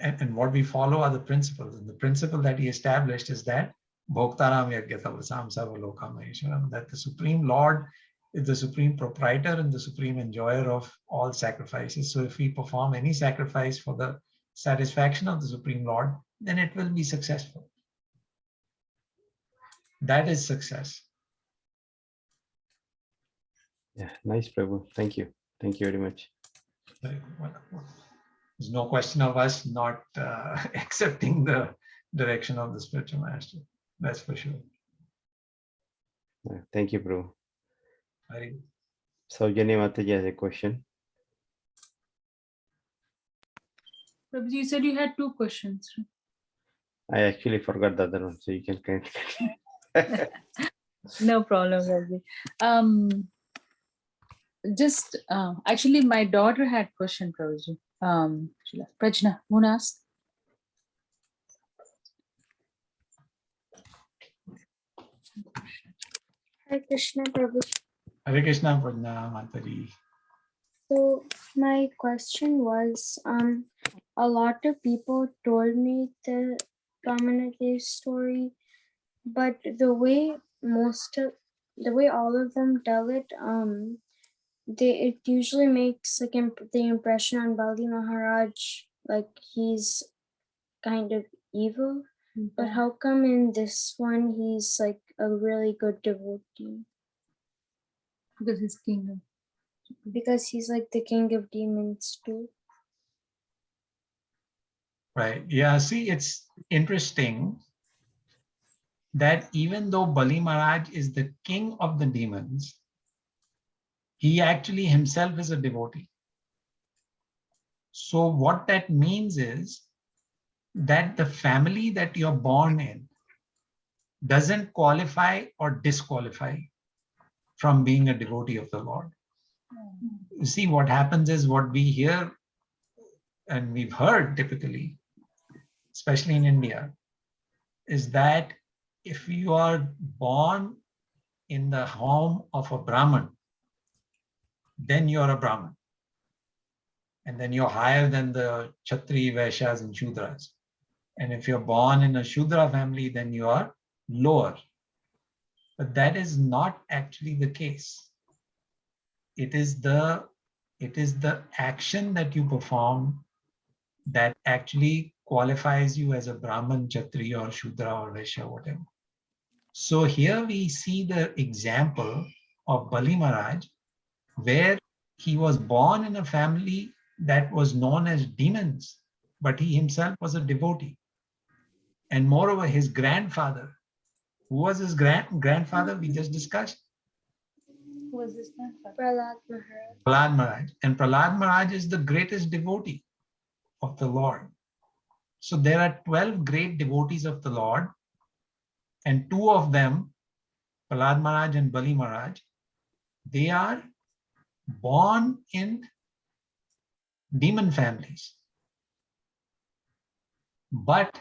and what we follow are the principles. And the principle that he established is that Bhoktaram Yagyatavasam Sarvalokam Maheshwaram, that the Supreme Lord is the supreme proprietor and the supreme enjoyer of all sacrifices. So if we perform any sacrifice for the satisfaction of the Supreme Lord, then it will be successful. That is success. yeah, nice, Prabhu. Thank you. Thank you very much. There's no question of us not accepting the direction of the spiritual master. That's for sure. Thank you, Prabhu. Hari. So Jenny Mataji has a question. Prabhuji, you said you had 2 questions. I actually forgot the other one, so you can continue. No problem, Prabhuji. Just actually, my daughter had question, Prabhuji. Prajna, wanna ask? Hare Krishna, Prabhu. Hare Krishna, Prajna Mataji. So my question was, a lot of people told me the Ramana story, but the way all of them tell it, it usually makes like the impression on Bali Maharaj like he's kind of evil. But how come in this one he's like a really good devotee? Because his kingdom. because he's like the king of demons too. Right. Yeah. See, it's interesting that even though Bali Maharaj is the king of the demons, he actually himself is a devotee. So what that means is that the family that you're born in doesn't qualify or disqualify from being a devotee of the Lord. You see, what happens is what we hear and we've heard typically, especially in India, is that if you are born in the home of a Brahmin, then you're a Brahmin. And then you're higher than the Kshatri, Vaishyas, and Shudras. And if you're born in a Shudra family, then you are lower. But that is not actually the case. It is the action that you perform that actually qualifies you as a Brahman, Kshatriya, or Shudra, or Vaishya, whatever. So here we see the example of Bali Maharaj, where he was born in a family that was known as demons, but he himself was a devotee. And moreover, his grandfather, who was his grandfather, we just discussed? Who was this grandfather? Prahlad Maharaj. Prahlad Maharaj. And Prahlad Maharaj is the greatest devotee of the Lord. So there are 12 great devotees of the Lord, and two of them, Prahlad Maharaj and Bali Maharaj, they are born in demon families. But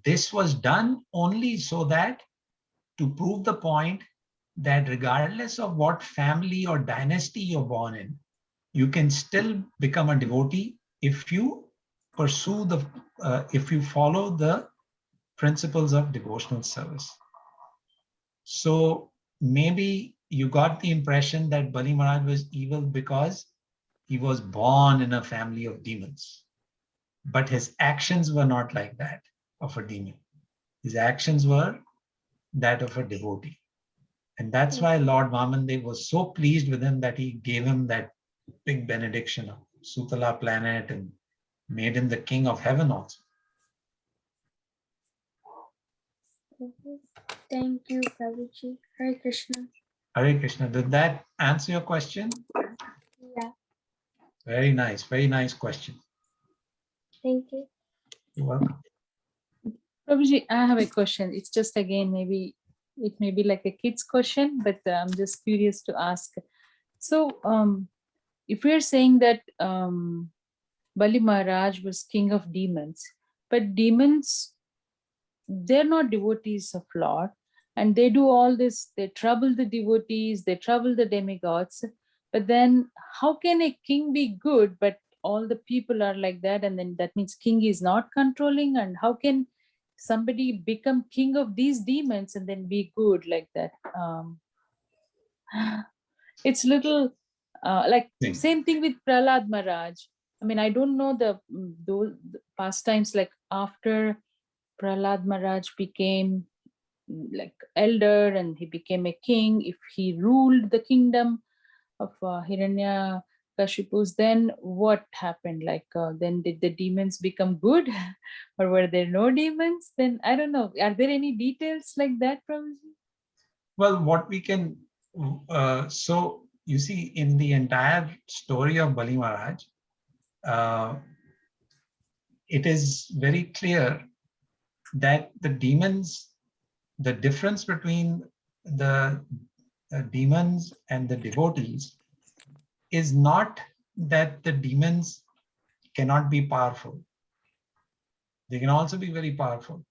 this was done only so that to prove the point that regardless of what family or dynasty you're born in, you can still become a devotee if you pursue if you follow the principles of devotional service. So maybe you got the impression that Bali Maharaj was evil because he was born in a family of demons. But his actions were not like that of a demon. His actions were that of a devotee. And that's why Lord Vamandev was so pleased with him that he gave him that big benediction of Sutala planet and made him the king of heaven also. Thank you, Prabhuji. Hare Krishna. Hare Krishna. Did that answer your question? Yeah, Very nice question. thank you. You're welcome. Prabhuji, I have a question. It's just again, maybe it may be like a kid's question, but I'm just curious to ask. So if we're saying that Bali Maharaj was king of demons, but demons, they're not devotees of Lord, and they do all this, they trouble the devotees, they trouble the demigods, but then how can a king be good, but all the people are like that, and then that means king is not controlling, and how can somebody become king of these demons and then be good like that? It's little like same thing with Prahlad Maharaj. I mean, I don't know those pastimes, like after Prahlad Maharaj became like elder and he became a king, if he ruled the kingdom of Hiranya Kashipus, then what happened? Like then did the demons become good or were there no demons? Then I don't know. Are there any details like that, Prabhuji? Well, what we can, so you see in the entire story of Bali Maharaj, it is very clear that the demons, the difference between the demons and the devotees is not that the demons cannot be powerful. They can also be very powerful.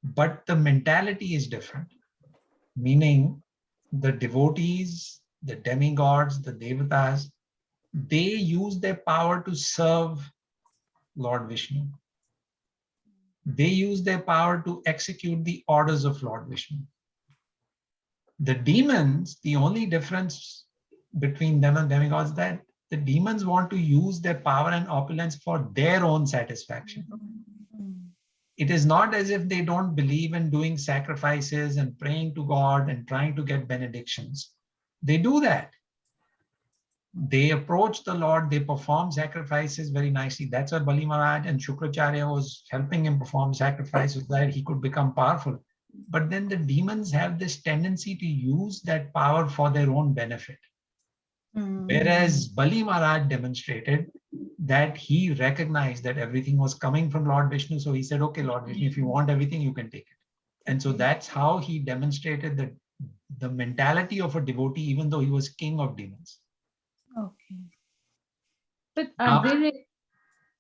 But the mentality is different, meaning the devotees, the demigods, the devatas, they use their power to serve Lord Vishnu. They use their power to execute the orders of Lord Vishnu. The demons, the only difference between them and demigods is that the demons want to use their power and opulence for their own satisfaction. It is not as if they don't believe in doing sacrifices and praying to God and trying to get benedictions. They do that. they approach the Lord, they perform sacrifices very nicely. That's why Bali Maharaj and Shukracharya was helping him perform sacrifices so that he could become powerful. But then the demons have this tendency to use that power for their own benefit. Whereas Bali Maharaj demonstrated that he recognized that everything was coming from Lord Vishnu. So he said, okay, Lord Vishnu, if you want everything, you can take it. And so that's how he demonstrated that the mentality of a devotee, even though he was king of demons. Okay. But Now- are there?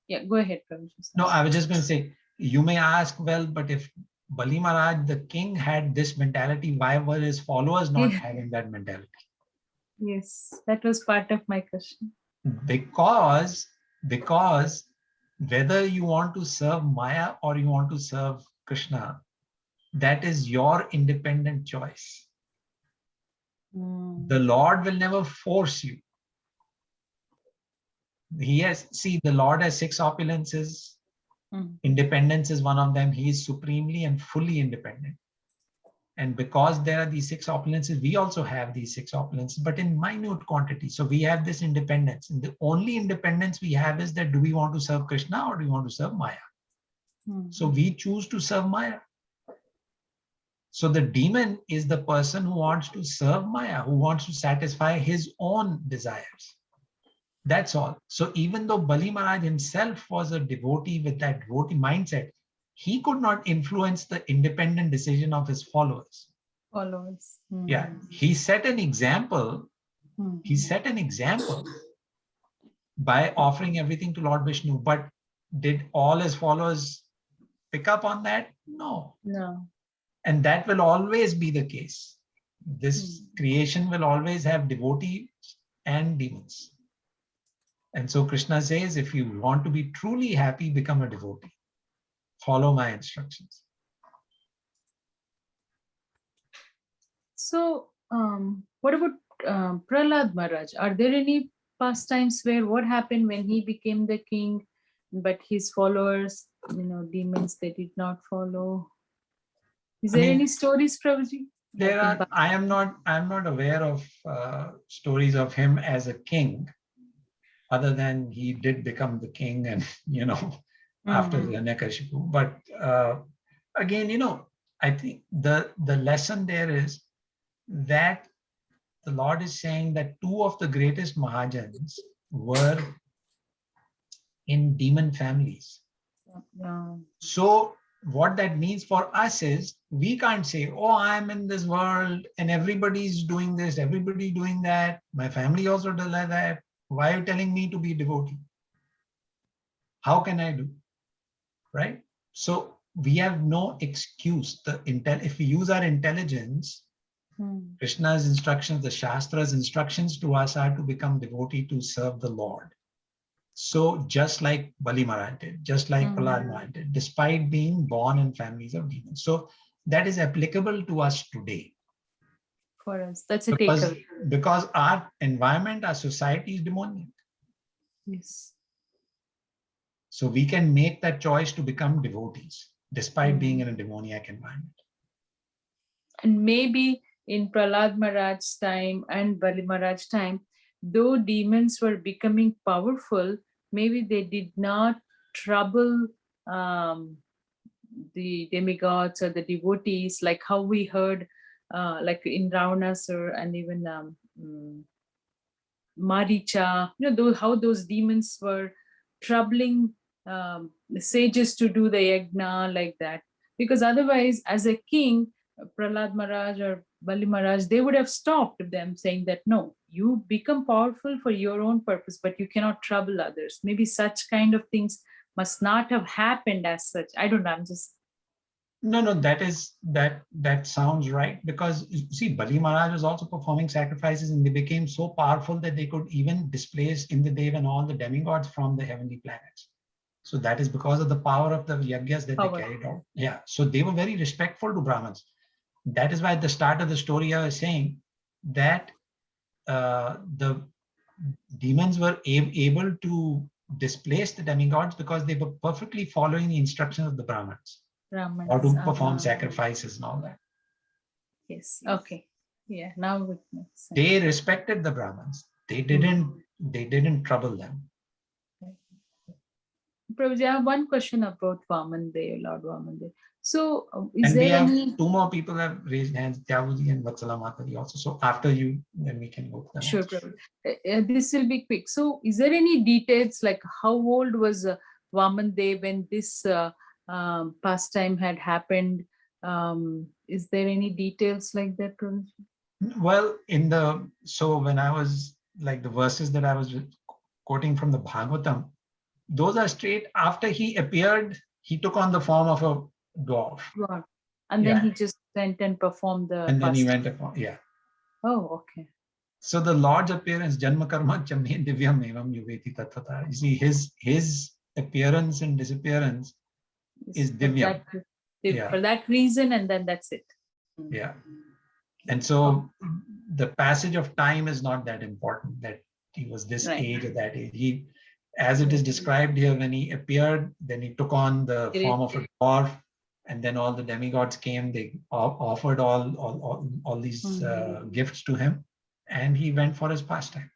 Yeah, go ahead, Prabhu. No, I was just going to say, you may ask, well, but if Bali Maharaj, the king, had this mentality, why were his followers not having that mentality? Yes, that was part of my question. Because whether you want to serve Maya or you want to serve Krishna, that is your independent choice. The Lord will never force you. The Lord has 6 opulences. Independence is one of them. He is supremely and fully independent. And because there are these 6 opulences, we also have these 6 opulences, but in minute quantity. So we have this independence. And the only independence we have is that do we want to serve Krishna or do we want to serve Maya? So we choose to serve Maya. So the demon is the person who wants to serve Maya, who wants to satisfy his own desires. That's all. So even though Bali Maharaj himself was a devotee with that devotee mindset, he could not influence the independent decision of his followers. Followers. Yeah, he set an example. He set an example by offering everything to Lord Vishnu. But did all his followers pick up on that? No. No. And that will always be the case. This creation will always have devotees and demons. And so Krishna says, if you want to be truly happy, become a devotee. Follow my instructions. So, what about Prahlad Maharaj? Are there any pastimes where what happened when he became the king, but his followers, demons, they did not follow? Is there any stories, Prabhuji? There are. I am not aware of stories of him as a king, other than he did become the king, and after the Hiranyakashipu. But again, I think the lesson there is that the Lord is saying that 2 of the greatest Mahajans were in demon families. So what that means for us is we can't say, oh, I'm in this world and everybody's doing this, everybody doing that. My family also does that. Why are you telling me to be a devotee? How can I do? Right? So we have no excuse. If we use our intelligence, Krishna's instructions, the Shastra's instructions to us are to become devotee to serve the Lord. So just like Bali Maharaj did, just like Prahlad Maharaj did, despite being born in families of demons. So that is applicable to us today. For us, that's a takeaway. Because our environment, our society is demonic. Yes. So we can make that choice to become devotees, despite being in a demoniac environment. And maybe in Prahlad Maharaj's time and Bali Maharaj's time, though demons were becoming powerful, maybe they did not trouble the demigods or the devotees, like how we heard, like in Ravanasur and even Maricha, how those demons were troubling the sages to do the yajna like that. Because otherwise, as a king, Prahlad Maharaj or Bali Maharaj, they would have stopped them, saying that, no, you become powerful for your own purpose, but you cannot trouble others. Maybe such kind of things must not have happened as such. I don't know, I'm just... No, that sounds right. Because you see, Bali Maharaj was also performing sacrifices and they became so powerful that they could even displace Indradev and all the demigods from the heavenly planets. So that is because of the power of the yajnas that they carried out. Yeah, so they were very respectful to Brahmins. That is why at the start of the story I was saying that the demons were able to displace the demigods because they were perfectly following the instructions of the Brahmins. Or to perform sacrifices and all that. Yes, okay. Yeah, now it makes sense. They respected the Brahmins. They didn't they didn't trouble them. Prabhuji, I have one question about Vamandev, Lord Vamandev. So is And we there have any... two more people have raised hands, Tyavuji and Vatsala Mataji also. So after you, then we can go to them. Sure, Prabhuji. This will be quick. So is there any details like how old was Vamandev when this pastime had happened? Is there any details like that, Prabhuji? Well, so when I was like the verses that I was quoting from the Bhagavatam, those are straight after he appeared, he took on the form of a dwarf. Wow. And then he just went and performed the And then he pastime. went upon, yeah. Oh, okay. So the Lord's appearance, Janma Karma Chame Divyam Evam Yuveti Tattata. You see, his appearance and disappearance is Divyam. For that reason, and then that's it. Yeah. And so the passage of time is not that important, that he was this age or that age. He, as it is described here, when he appeared, then he took on the form of a dwarf, and then all the demigods came, they offered all these gifts to him, and he went for his pastime.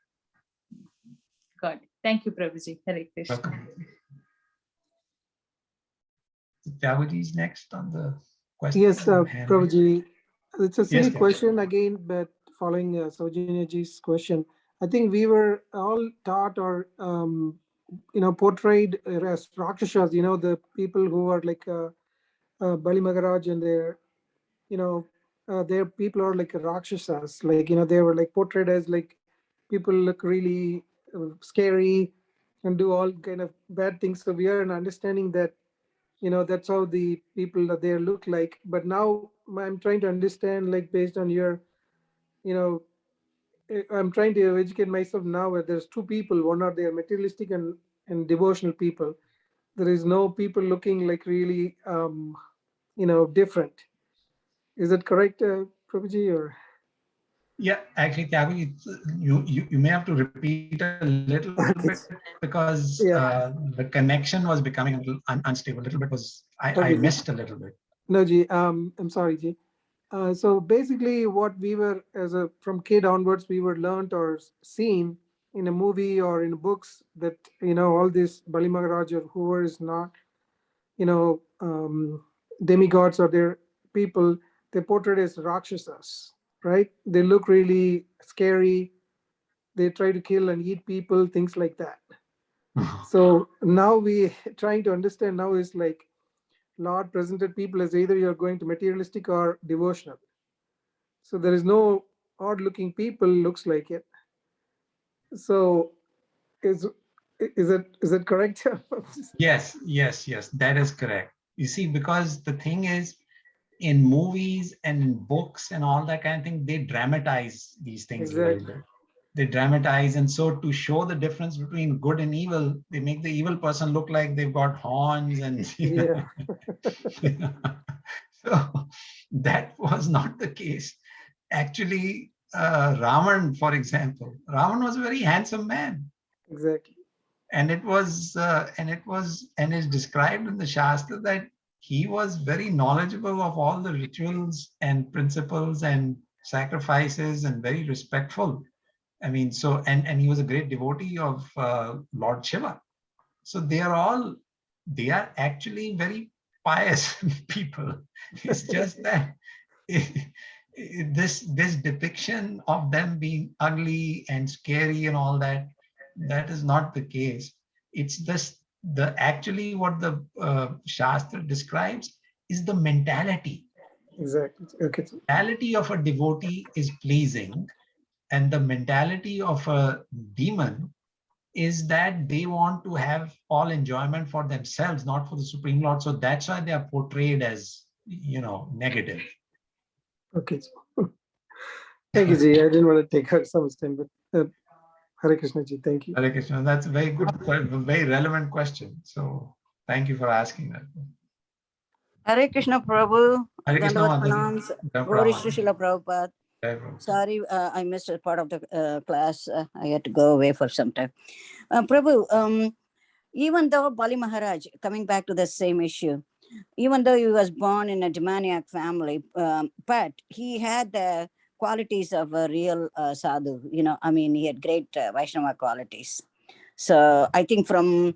Got it. Thank you, Prabhuji. Hare Krishna. Welcome. Tyavuji is next on the question. Yes, Prabhuji. It's a silly question again, but following Saujanya-ji's question, I think we were all taught or portrayed as Rakshasas, the people who are like Bali Maharaj and their people are like Rakshasas, like, they were like portrayed as like people look really scary and do all kind of bad things. So we are understanding that, that's how the people that they look like. But now I'm trying to understand, like, based on your, I'm trying to educate myself now where there's two people. One are they are materialistic and devotional people. There is no people looking like really, different. Is that correct, Prabhuji? Or? Yeah, actually, Tyagu, you may have to repeat a little bit because the connection was becoming a little unstable. A little bit was I missed a little bit. No, Ji. I'm sorry, Ji. So basically, what we were from kid onwards, we were learned or seen in a movie or in books that all this Bali Maharaj or whoever is not, demigods or their people, they're portrayed as Rakshasas, right? They look really scary. They try to kill and eat people, things like that. So now we trying to understand now is like Lord presented people as either you're going to materialistic or devotional. So there is no odd looking people looks like it. So is it correct? Yes, that is correct. You see, because the thing is, in movies and in books and all that kind of thing, they dramatize these things a little bit. They dramatize, and so to show the difference between good and evil, they make the evil person look like they've got horns and so that was not the case. Actually, Ravan, for example, Ravan was a very handsome man. Exactly. And it was described in the Shastra that he was very knowledgeable of all the rituals and principles and sacrifices and very respectful. I mean, so, and he was a great devotee of Lord Shiva. So they are actually very pious people. It's just that this depiction of them being ugly and scary and all that is not the case. It's just actually what the Shastra describes is the mentality. Exactly. Okay. The mentality of a devotee is pleasing, and the mentality of a demon is that they want to have all enjoyment for themselves, not for the Supreme Lord. So that's why they are portrayed as, negative. Okay. Thank you, Ji. I didn't want to take her so much time, but Hare Krishna Ji, thank you. Hare Krishna, that's a very good, very relevant question. So thank you for asking that. Hare Krishna Prabhu. Hare Krishna, Gauri Srila Prabhupada. Sorry, I missed a part of the class. I had to go away for some time. Prabhu, even though Bali Maharaj, coming back to the same issue, even though he was born in a demoniac family, but he had the qualities of a real sadhu. I mean, he had great Vaishnava qualities. So I think from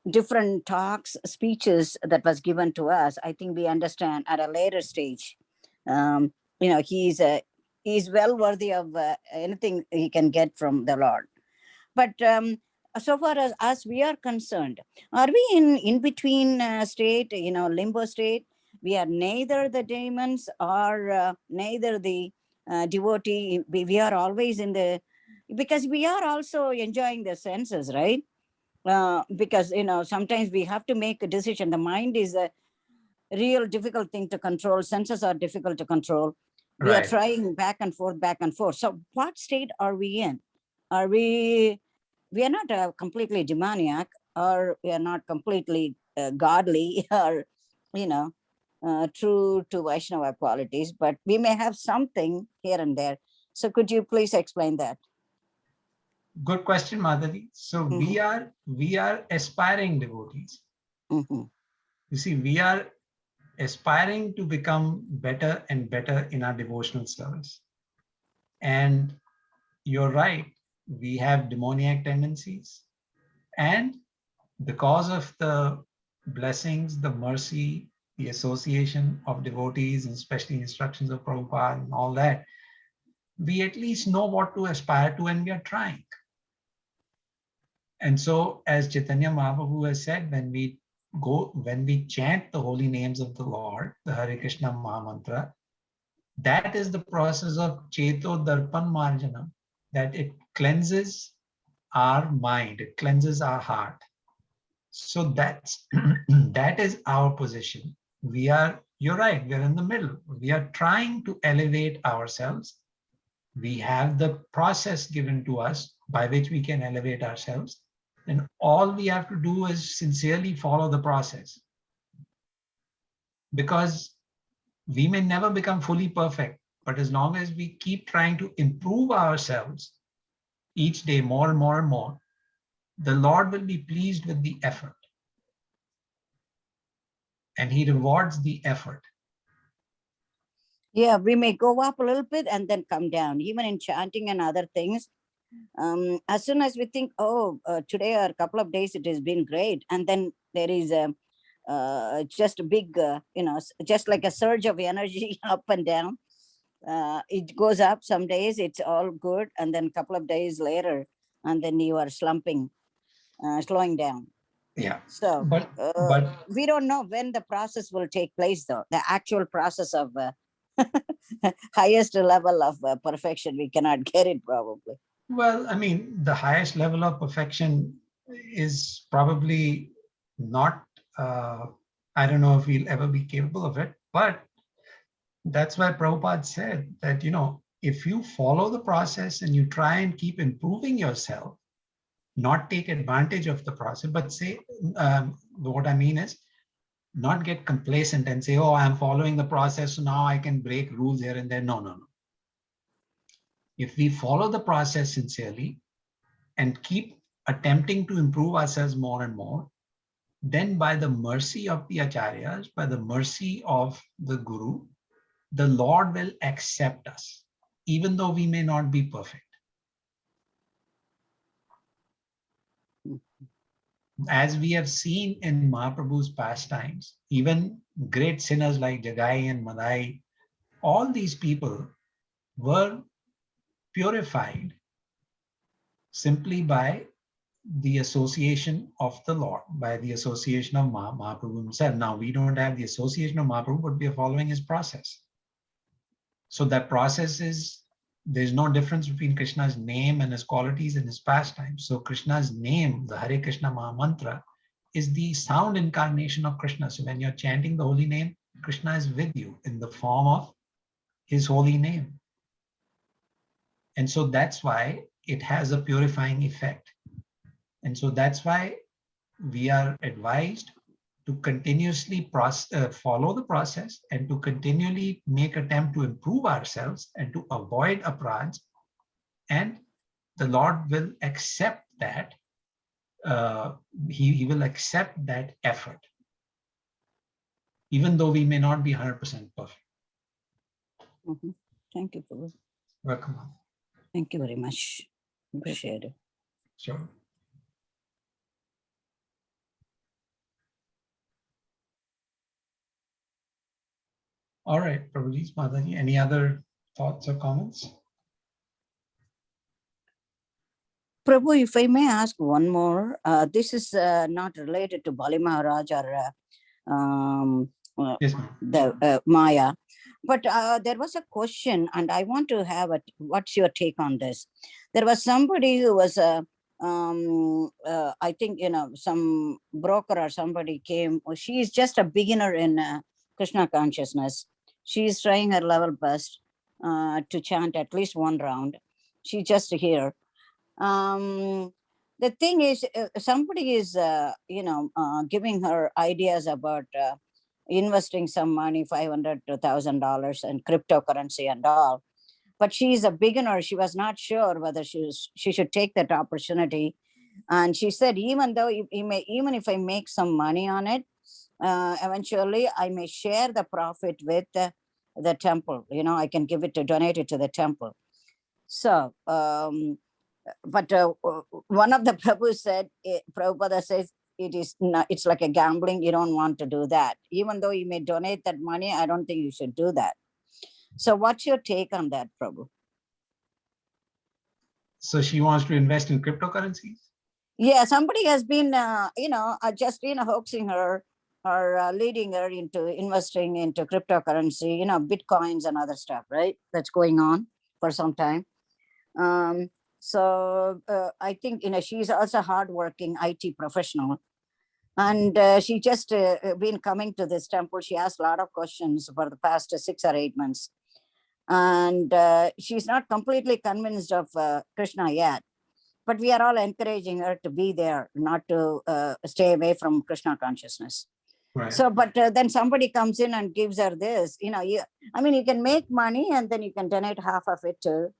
different talks, speeches that was given to us, I think we understand at a later stage, he's well worthy of anything he can get from the Lord. But so far as we are concerned, are we in between state, limbo state? We are neither the demons or neither the devotee. We are always in the, because we are also enjoying the senses, right? Because sometimes we have to make a decision. The mind is a real difficult thing to control. Senses are difficult to control. We are trying back and forth. So what state are we in? Are we are not completely demoniac, or we are not completely godly, or true to Vaishnava qualities, but we may have something here and there. So could you please explain that? Good question, Madhavi. So we are aspiring devotees. You see, we are aspiring to become better and better in our devotional service. And you're right, we have demoniac tendencies. And because of the blessings, the mercy, the association of devotees, and especially instructions of Prabhupada and all that, we at least know what to aspire to, and we are trying. And so, as Chaitanya Mahaprabhu has said, when we chant the holy names of the Lord, the Hare Krishna Mahamantra, that is the process of Cheto Darpan Marjanam, that it cleanses our mind, it cleanses our heart. So that's that is our position. You're right, we're in the middle. We are trying to elevate ourselves. We have the process given to us by which we can elevate ourselves. And all we have to do is sincerely follow the process. Because we may never become fully perfect, but as long as we keep trying to improve ourselves each day more and more and more, the Lord will be pleased with the effort. And he rewards the effort. Yeah, we may go up a little bit and then come down, even in chanting and other things. As soon as we think, today or a couple of days, it has been great. And then there is just a big, just like a surge of energy up and down. It goes up some days, it's all good. And then a couple of days later, and then you are slumping, slowing down. Yeah. So but we don't know when the process will take place, though. The actual process of highest level of perfection, we cannot get it probably. Well, I mean, the highest level of perfection is probably not, I don't know if we'll ever be capable of it, but that's why Prabhupada said that, if you follow the process and you try and keep improving yourself, not take advantage of the process, but say, what I mean is, not get complacent and say, I'm following the process, so now I can break rules here and there. No. If we follow the process sincerely and keep attempting to improve ourselves more and more, then by the mercy of the acharyas, by the mercy of the Guru, the Lord will accept us, even though we may not be perfect. As we have seen in Mahaprabhu's pastimes, even great sinners like Jagai and Madai, all these people were purified simply by the association of the Lord, by the association of Mahaprabhu himself. Now, we don't have the association of Mahaprabhu, but we are following his process. So that process is, there's no difference between Krishna's name and his qualities and his pastimes. So Krishna's name, the Hare Krishna Mahamantra, is the sound incarnation of Krishna. So when you're chanting the holy name, Krishna is with you in the form of his holy name. And so that's why it has a purifying effect. And so that's why we are advised to continuously follow the process and to continually make attempt to improve ourselves and to avoid aparadhs. And the Lord will accept that. He will accept that effort, even though we may not be 100% perfect. Thank you, Prabhu. Welcome. Thank you very much. Appreciate it. Sure. All right, Prabhuji, Madhani, any other thoughts or comments? Prabhu, if I may ask one more, this is not related to Bali Maharaj or Yes, ma'am. the Maya, but there was a question, and I want to have it. What's your take on this? There was somebody who was I think, some broker or somebody came. She is just a beginner in Krishna consciousness. She is trying her level best to chant at least one round. She's just here. The thing is, somebody is, giving her ideas about investing some money, $500 to $1,000 in cryptocurrency and all. But she is a beginner. She was not sure whether she should take that opportunity. And she said, even though even if I make some money on it, eventually I may share the profit with the temple. I can donate it to the temple. So, but one of the Prabhu said, Prabhupada says, it's like a gambling. You don't want to do that. Even though you may donate that money, I don't think you should do that. So what's your take on that, Prabhu? So she wants to invest in cryptocurrencies? Yeah, somebody has been, just, hoaxing her or leading her into investing into cryptocurrency, Bitcoins and other stuff, right? That's going on for some time. So I think, she's also hardworking IT professional. And she just been coming to this temple. She asked a lot of questions for the past 6 or 8 months. And she's not completely convinced of Krishna yet. But we are all encouraging her to be there, not to stay away from Krishna consciousness. Right. So, but then somebody comes in and gives her this, you can make money and then you can donate half of it to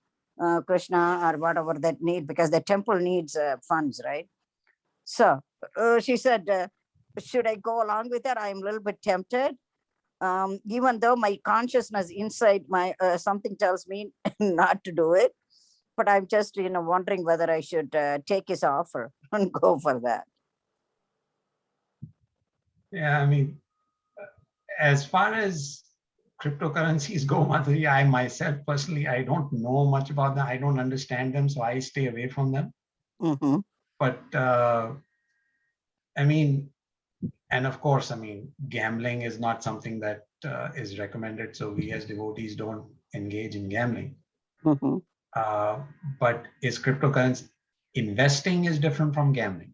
Krishna or whatever that need, because the temple needs funds, right? So she said, should I go along with her? I'm a little bit tempted. Even though my consciousness inside my something tells me not to do it, but I'm just wondering whether I should take his offer and go for that. Yeah, as far as cryptocurrencies go, Madhuri, I myself personally, I don't know much about them. I don't understand them, so I stay away from them. Mm-hmm. But and of course, gambling is not something that is recommended. So we as devotees don't engage in gambling. Mm-hmm. But is cryptocurrency investing is different from gambling?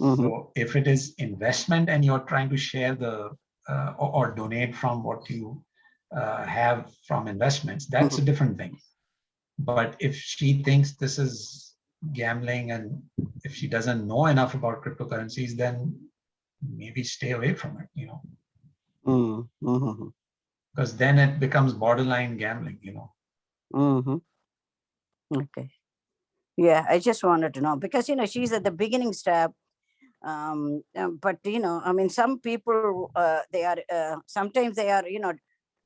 Mm-hmm. So if it is investment and you're trying to share the or donate from what you have from investments, that's a different thing. But if she thinks this is gambling and if she doesn't know enough about cryptocurrencies, then maybe stay away from it, Mm-hmm. because then it becomes borderline gambling, Mm-hmm. Okay. Yeah, I just wanted to know because, she's at the beginning step. But, some people, they are, sometimes they are,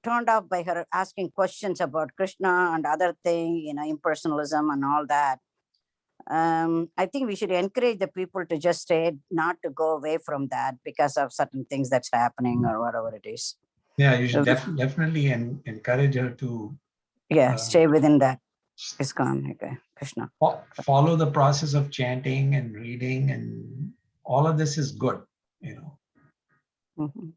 turned off by her asking questions about Krishna and other things, impersonalism and all that. I think we should encourage the people to just stay, not to go away from that because of certain things that's happening or whatever it is. Yeah, you should definitely encourage her to stay within that. ISKCON, okay, Krishna. Follow the process of chanting and reading, and all of this is good, Mm-hmm.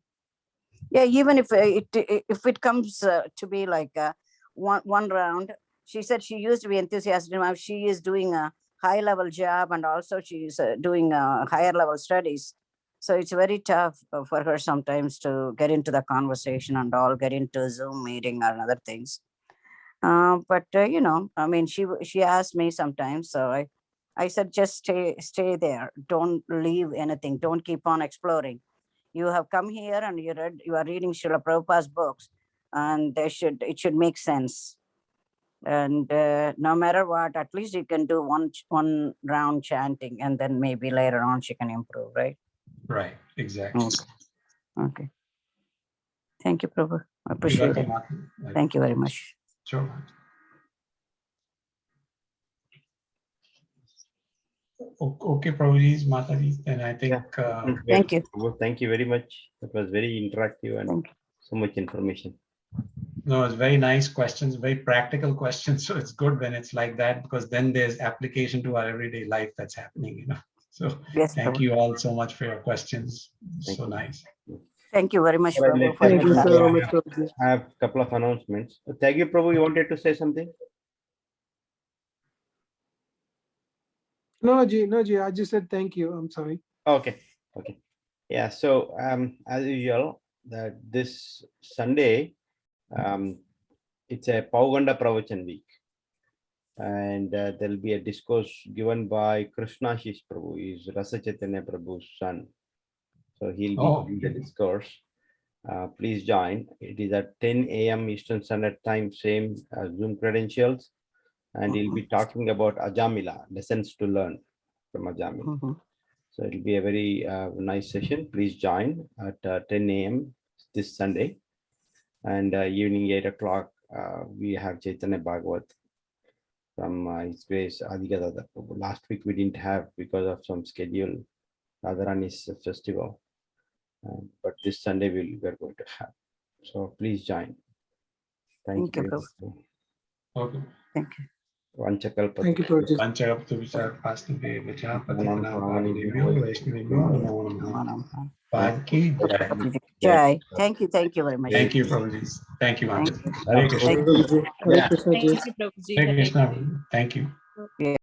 Yeah, even if it comes to be like one round, she said she used to be enthusiastic. Now she is doing a high level job and also she is doing higher level studies. So it's very tough for her sometimes to get into the conversation and all, get into Zoom meeting or other things. But she asked me sometimes, so I said just stay there. Don't leave anything. Don't keep on exploring. You have come here and you are reading Srila Prabhupada's books, and it should make sense. And no matter what, at least you can do one round chanting, and then maybe later on she can improve, right? Right, exactly. Okay. Thank you, Prabhu. Appreciate it. welcome, Mataji. Thank you very much. Sure. Okay, Prabhuji, Mataji, then I think Thank you. Thank you very much. It was very interactive and Thank you. so much information. no, it's very nice questions, very practical questions. So it's good when it's like that, because then there's application to our everyday life that's happening, you know. So Yes, thank Prabhu. you all so much for your questions. Thank So you. nice. Thank you very much, All right, Prabhu, let's for Thank your you class. so much, Prabhuji. I have a couple of announcements. Thank you, Prabhu. You wanted to say something? No, Ji, I just said thank you. I'm sorry. Okay. Okay. Yeah. So as usual, that this Sunday, it's a Pauganda Pravachan week. And there'll be a discourse given by Krishna Shish Prabhu. He's Rasa Chaitanya Prabhu's son. So he'll be giving the discourse. Please join. It is at 10 a.m. Eastern Standard Time, same Zoom credentials. And he'll be talking about Ajamila, lessons to learn from Ajamila. So it'll be a very nice session. Please join at 10 a.m. this Sunday. And evening 8 o'clock, we have Chaitanya Bhagavad from His Grace Adhika. Last week we didn't have because of some schedule, Radharani's festival. But this Sunday we're going to have. So please join. Thank you. Prabhu. Okay. Thank you. Thank you, Prabhuji. Jai. Thank you very much. Thank you, Prabhuji. Thank you, Mataji. Thank you. Hare Krishna. Thank you. Hare Krishna, Thank Ji. you, Prabhuji. Hare Krishna. Thank you. Yeah.